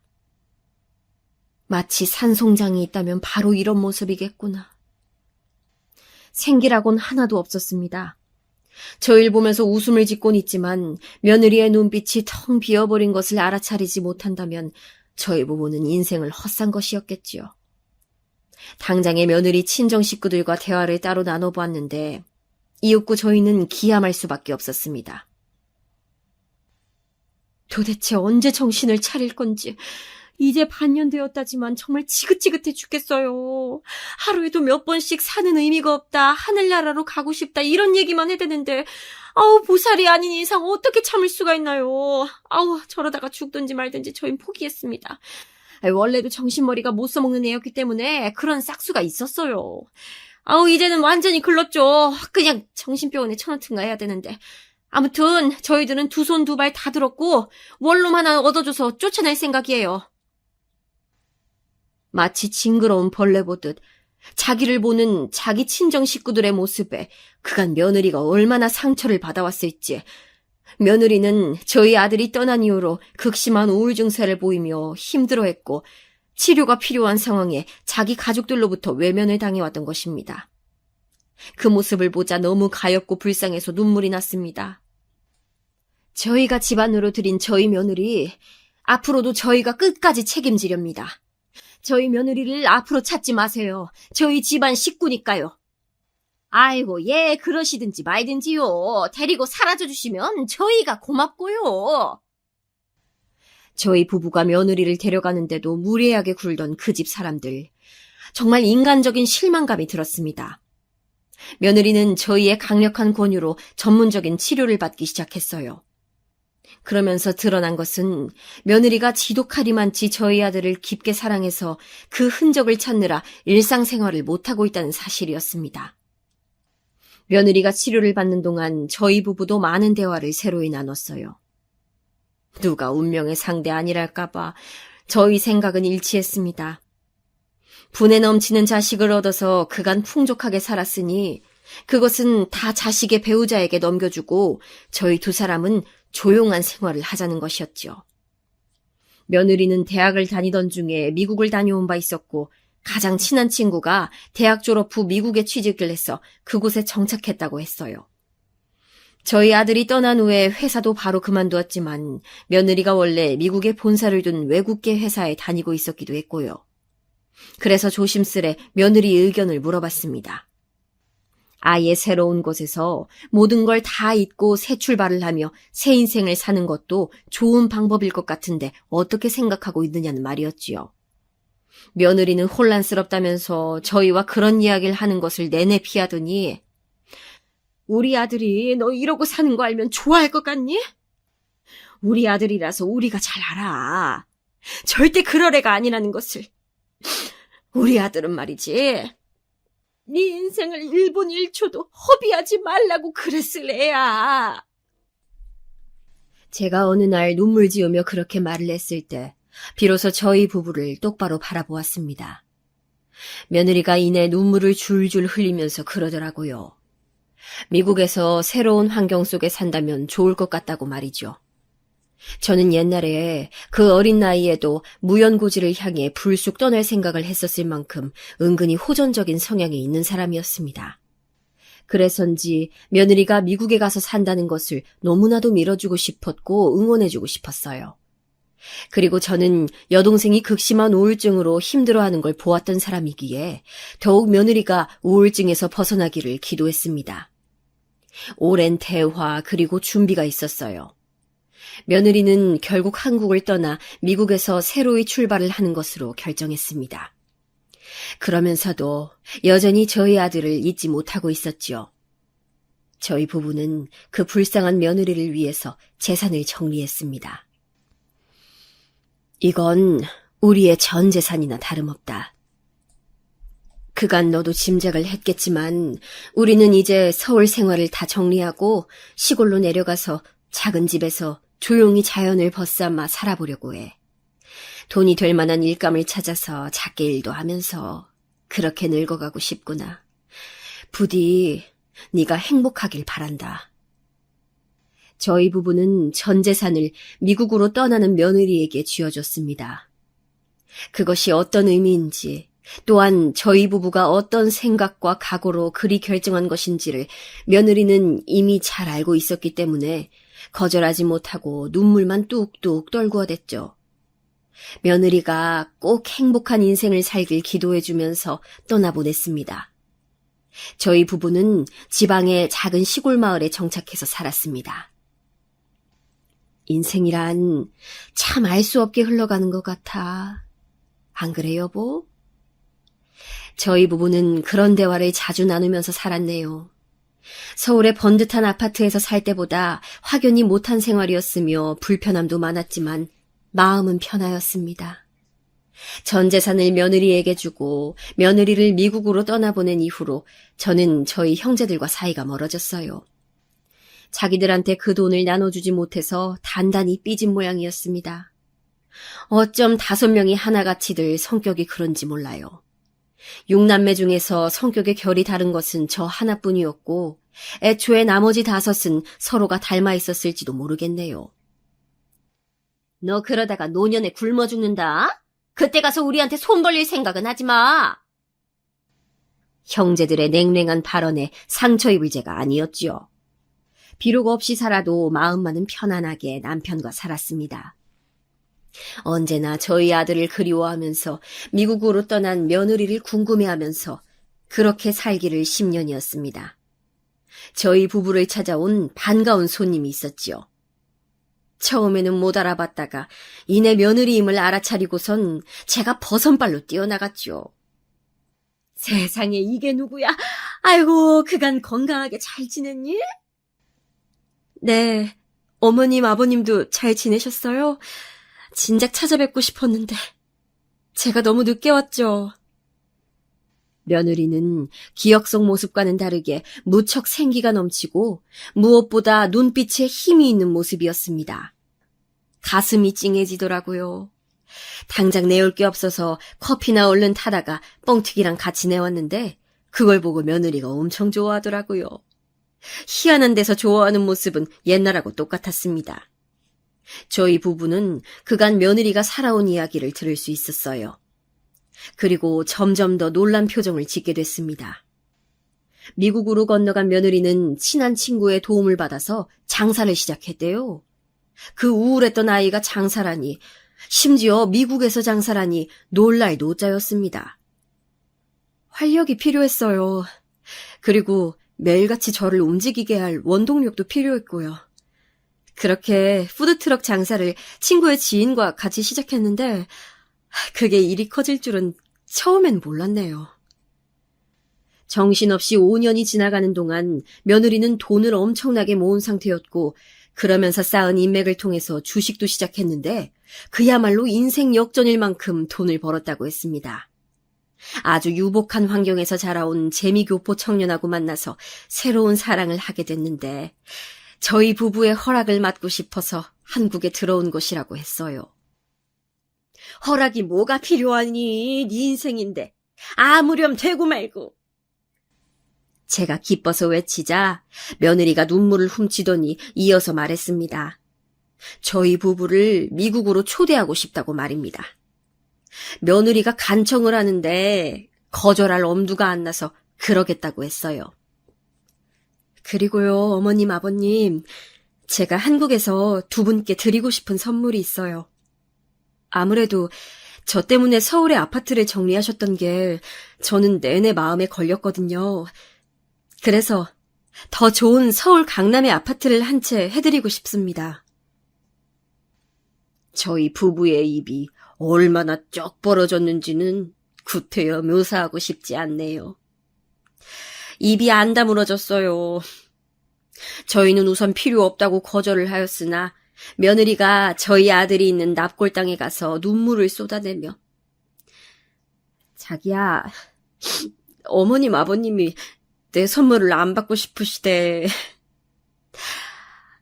마치 산송장이 있다면 바로 이런 모습이겠구나. 생기라곤 하나도 없었습니다. 저희를 보면서 웃음을 짓곤 있지만 며느리의 눈빛이 텅 비어버린 것을 알아차리지 못한다면 저희 부부는 인생을 헛산 것이었겠지요. 당장의 며느리 친정 식구들과 대화를 따로 나눠보았는데 이윽고 저희는 기함할 수밖에 없었습니다. 도대체 언제 정신을 차릴 건지 이제 반년 되었다지만 정말 지긋지긋해 죽겠어요. 하루에도 몇 번씩 사는 의미가 없다, 하늘나라로 가고 싶다 이런 얘기만 해대는데 보살이 아닌 이상 어떻게 참을 수가 있나요. 저러다가 죽든지 말든지 저희는 포기했습니다. 원래도 정신머리가 못 써먹는 애였기 때문에 그런 싹수가 있었어요. 이제는 완전히 글렀죠. 그냥 정신병원에 쳐넣든가 해야 되는데. 아무튼 저희들은 두 손 두 발 다 들었고 원룸 하나 얻어줘서 쫓아낼 생각이에요. 마치 징그러운 벌레 보듯 자기를 보는 자기 친정 식구들의 모습에 그간 며느리가 얼마나 상처를 받아왔을지, 며느리는 저희 아들이 떠난 이후로 극심한 우울 증세를 보이며 힘들어했고 치료가 필요한 상황에 자기 가족들로부터 외면을 당해왔던 것입니다. 그 모습을 보자 너무 가엾고 불쌍해서 눈물이 났습니다. 저희가 집안으로 들인 저희 며느리, 앞으로도 저희가 끝까지 책임지렵니다. 저희 며느리를 앞으로 찾지 마세요. 저희 집안 식구니까요. 아이고, 예, 그러시든지 말든지요. 데리고 사라져 주시면 저희가 고맙고요. 저희 부부가 며느리를 데려가는데도 무례하게 굴던 그 집 사람들. 정말 인간적인 실망감이 들었습니다. 며느리는 저희의 강력한 권유로 전문적인 치료를 받기 시작했어요. 그러면서 드러난 것은 며느리가 지독하리만치 저희 아들을 깊게 사랑해서 그 흔적을 찾느라 일상생활을 못하고 있다는 사실이었습니다. 며느리가 치료를 받는 동안 저희 부부도 많은 대화를 새로이 나눴어요. 누가 운명의 상대 아니랄까봐 저희 생각은 일치했습니다. 분에 넘치는 자식을 얻어서 그간 풍족하게 살았으니 그것은 다 자식의 배우자에게 넘겨주고 저희 두 사람은 조용한 생활을 하자는 것이었죠. 며느리는 대학을 다니던 중에 미국을 다녀온 바 있었고 가장 친한 친구가 대학 졸업 후 미국에 취직을 해서 그곳에 정착했다고 했어요. 저희 아들이 떠난 후에 회사도 바로 그만두었지만 며느리가 원래 미국에 본사를 둔 외국계 회사에 다니고 있었기도 했고요. 그래서 조심스레 며느리 의견을 물어봤습니다. 아예 새로운 곳에서 모든 걸 다 잊고 새 출발을 하며 새 인생을 사는 것도 좋은 방법일 것 같은데 어떻게 생각하고 있느냐는 말이었지요. 며느리는 혼란스럽다면서 저희와 그런 이야기를 하는 것을 내내 피하더니 우리 아들이 너 이러고 사는 거 알면 좋아할 것 같니? 우리 아들이라서 우리가 잘 알아. 절대 그럴 애가 아니라는 것을. 우리 아들은 말이지. 네 인생을 1분 1초도 허비하지 말라고 그랬을 애야. 제가 어느 날 눈물 지으며 그렇게 말을 했을 때 비로소 저희 부부를 똑바로 바라보았습니다. 며느리가 이내 눈물을 줄줄 흘리면서 그러더라고요. 미국에서 새로운 환경 속에 산다면 좋을 것 같다고 말이죠. 저는 옛날에 그 어린 나이에도 무연고지를 향해 불쑥 떠날 생각을 했었을 만큼 은근히 호전적인 성향이 있는 사람이었습니다. 그래서인지 며느리가 미국에 가서 산다는 것을 너무나도 밀어주고 싶었고 응원해주고 싶었어요. 그리고 저는 여동생이 극심한 우울증으로 힘들어하는 걸 보았던 사람이기에 더욱 며느리가 우울증에서 벗어나기를 기도했습니다. 오랜 대화 그리고 준비가 있었어요. 며느리는 결국 한국을 떠나 미국에서 새로이 출발을 하는 것으로 결정했습니다. 그러면서도 여전히 저희 아들을 잊지 못하고 있었지요. 저희 부부는 그 불쌍한 며느리를 위해서 재산을 정리했습니다. 이건 우리의 전 재산이나 다름없다. 그간 너도 짐작을 했겠지만 우리는 이제 서울 생활을 다 정리하고 시골로 내려가서 작은 집에서 조용히 자연을 벗삼아 살아보려고 해. 돈이 될 만한 일감을 찾아서 작게 일도 하면서 그렇게 늙어가고 싶구나. 부디 네가 행복하길 바란다. 저희 부부는 전 재산을 미국으로 떠나는 며느리에게 쥐어줬습니다. 그것이 어떤 의미인지 또한 저희 부부가 어떤 생각과 각오로 그리 결정한 것인지를 며느리는 이미 잘 알고 있었기 때문에 거절하지 못하고 눈물만 뚝뚝 떨구어댔죠. 며느리가 꼭 행복한 인생을 살길 기도해주면서 떠나보냈습니다. 저희 부부는 지방의 작은 시골 마을에 정착해서 살았습니다. 인생이란 참 알 수 없게 흘러가는 것 같아. 안 그래, 여보? 저희 부부는 그런 대화를 자주 나누면서 살았네요. 서울의 번듯한 아파트에서 살 때보다 확연히 못한 생활이었으며 불편함도 많았지만 마음은 편하였습니다. 전 재산을 며느리에게 주고 며느리를 미국으로 떠나보낸 이후로 저는 저희 형제들과 사이가 멀어졌어요. 자기들한테 그 돈을 나눠주지 못해서 단단히 삐진 모양이었습니다. 어쩜 5명이 하나같이들 성격이 그런지 몰라요. 6남매 중에서 성격의 결이 다른 것은 저 하나뿐이었고 애초에 나머지 5은 서로가 닮아 있었을지도 모르겠네요. 너 그러다가 노년에 굶어 죽는다? 그때 가서 우리한테 손 벌릴 생각은 하지 마. 형제들의 냉랭한 발언에 상처 입을 죄가 아니었지요. 비록 없이 살아도 마음만은 편안하게 남편과 살았습니다. 언제나 저희 아들을 그리워하면서 미국으로 떠난 며느리를 궁금해하면서 그렇게 살기를 10년이었습니다. 저희 부부를 찾아온 반가운 손님이 있었지요. 처음에는 못 알아봤다가 이내 며느리임을 알아차리고선 제가 버선발로 뛰어나갔죠. 세상에 이게 누구야? 아이고, 그간 건강하게 잘 지냈니? 네, 어머님, 아버님도 잘 지내셨어요? 진작 찾아뵙고 싶었는데 제가 너무 늦게 왔죠. 며느리는 기억 속 모습과는 다르게 무척 생기가 넘치고 무엇보다 눈빛에 힘이 있는 모습이었습니다. 가슴이 찡해지더라고요. 당장 내올 게 없어서 커피나 얼른 타다가 뻥튀기랑 같이 내왔는데 그걸 보고 며느리가 엄청 좋아하더라고요. 희한한 데서 좋아하는 모습은 옛날하고 똑같았습니다. 저희 부부는 그간 며느리가 살아온 이야기를 들을 수 있었어요. 그리고 점점 더 놀란 표정을 짓게 됐습니다. 미국으로 건너간 며느리는 친한 친구의 도움을 받아서 장사를 시작했대요. 그 우울했던 아이가 장사라니, 심지어 미국에서 장사라니 놀랄 노자였습니다. 활력이 필요했어요. 그리고 매일같이 저를 움직이게 할 원동력도 필요했고요. 그렇게 푸드트럭 장사를 친구의 지인과 같이 시작했는데 그게 일이 커질 줄은 처음엔 몰랐네요. 정신없이 5년이 지나가는 동안 며느리는 돈을 엄청나게 모은 상태였고 그러면서 쌓은 인맥을 통해서 주식도 시작했는데 그야말로 인생 역전일 만큼 돈을 벌었다고 했습니다. 아주 유복한 환경에서 자라온 재미교포 청년하고 만나서 새로운 사랑을 하게 됐는데 저희 부부의 허락을 받고 싶어서 한국에 들어온 것이라고 했어요. 허락이 뭐가 필요하니? 네 인생인데. 아무렴 되고 말고. 제가 기뻐서 외치자 며느리가 눈물을 훔치더니 이어서 말했습니다. 저희 부부를 미국으로 초대하고 싶다고 말입니다. 며느리가 간청을 하는데 거절할 엄두가 안 나서 그러겠다고 했어요. 그리고요, 어머님, 아버님, 제가 한국에서 두 분께 드리고 싶은 선물이 있어요. 아무래도 저 때문에 서울의 아파트를 정리하셨던 게 저는 내내 마음에 걸렸거든요. 그래서 더 좋은 서울 강남의 아파트를 한 채 해드리고 싶습니다. 저희 부부의 입이 얼마나 쩍 벌어졌는지는 구태여 묘사하고 싶지 않네요. 입이 안 다물어졌어요. 저희는 우선 필요 없다고 거절을 하였으나 며느리가 저희 아들이 있는 납골 땅에 가서 눈물을 쏟아내며 자기야, 어머님 아버님이 내 선물을 안 받고 싶으시대.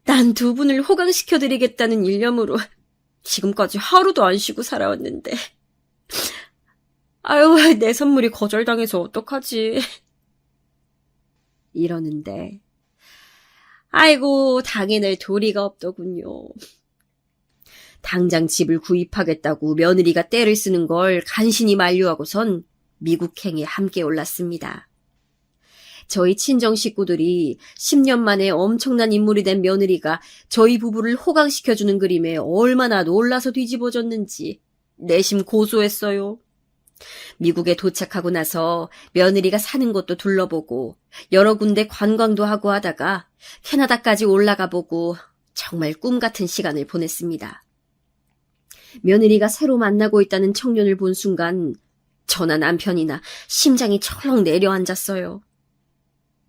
난 두 분을 호강시켜드리겠다는 일념으로 지금까지 하루도 안 쉬고 살아왔는데 아유, 내 선물이 거절당해서 어떡하지? 이러는데 아이고, 당해낼 도리가 없더군요. 당장 집을 구입하겠다고 며느리가 떼를 쓰는 걸 간신히 만류하고선 미국행에 함께 올랐습니다. 저희 친정 식구들이 10년 만에 엄청난 인물이 된 며느리가 저희 부부를 호강시켜주는 그림에 얼마나 놀라서 뒤집어졌는지 내심 고소했어요. 미국에 도착하고 나서 며느리가 사는 곳도 둘러보고 여러 군데 관광도 하고 하다가 캐나다까지 올라가 보고 정말 꿈 같은 시간을 보냈습니다. 며느리가 새로 만나고 있다는 청년을 본 순간 저나 남편이나 심장이 철렁 내려앉았어요.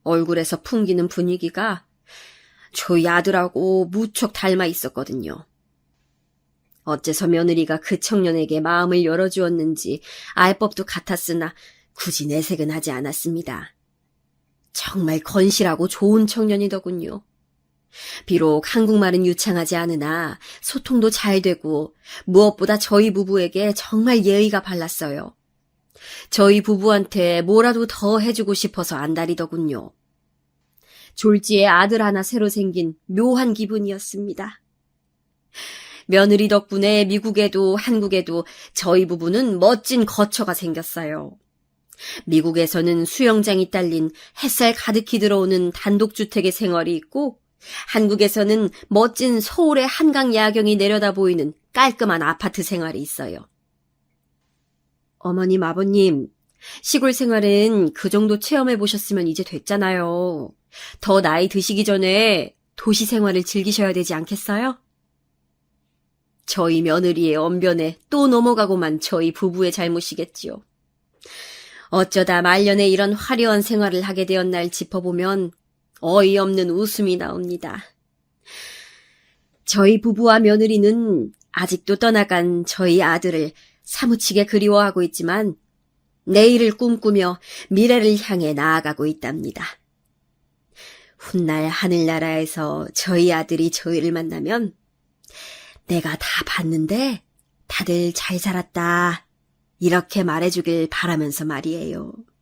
얼굴에서 풍기는 분위기가 저희 아들하고 무척 닮아 있었거든요. 어째서 며느리가 그 청년에게 마음을 열어주었는지 알 법도 같았으나 굳이 내색은 하지 않았습니다. 정말 건실하고 좋은 청년이더군요. 비록 한국말은 유창하지 않으나 소통도 잘 되고 무엇보다 저희 부부에게 정말 예의가 발랐어요. 저희 부부한테 뭐라도 더 해주고 싶어서 안달이더군요. 졸지에 아들 하나 새로 생긴 묘한 기분이었습니다. 며느리 덕분에 미국에도 한국에도 저희 부부는 멋진 거처가 생겼어요. 미국에서는 수영장이 딸린 햇살 가득히 들어오는 단독주택의 생활이 있고 한국에서는 멋진 서울의 한강 야경이 내려다 보이는 깔끔한 아파트 생활이 있어요. 어머님, 아버님, 시골 생활은 그 정도 체험해 보셨으면 이제 됐잖아요. 더 나이 드시기 전에 도시 생활을 즐기셔야 되지 않겠어요? 저희 며느리의 언변에 또 넘어가고만 저희 부부의 잘못이겠지요. 어쩌다 말년에 이런 화려한 생활을 하게 되었날 짚어보면 어이없는 웃음이 나옵니다. 저희 부부와 며느리는 아직도 떠나간 저희 아들을 사무치게 그리워하고 있지만 내일을 꿈꾸며 미래를 향해 나아가고 있답니다. 훗날 하늘나라에서 저희 아들이 저희를 만나면 내가 다 봤는데 다들 잘 살았다 이렇게 말해주길 바라면서 말이에요.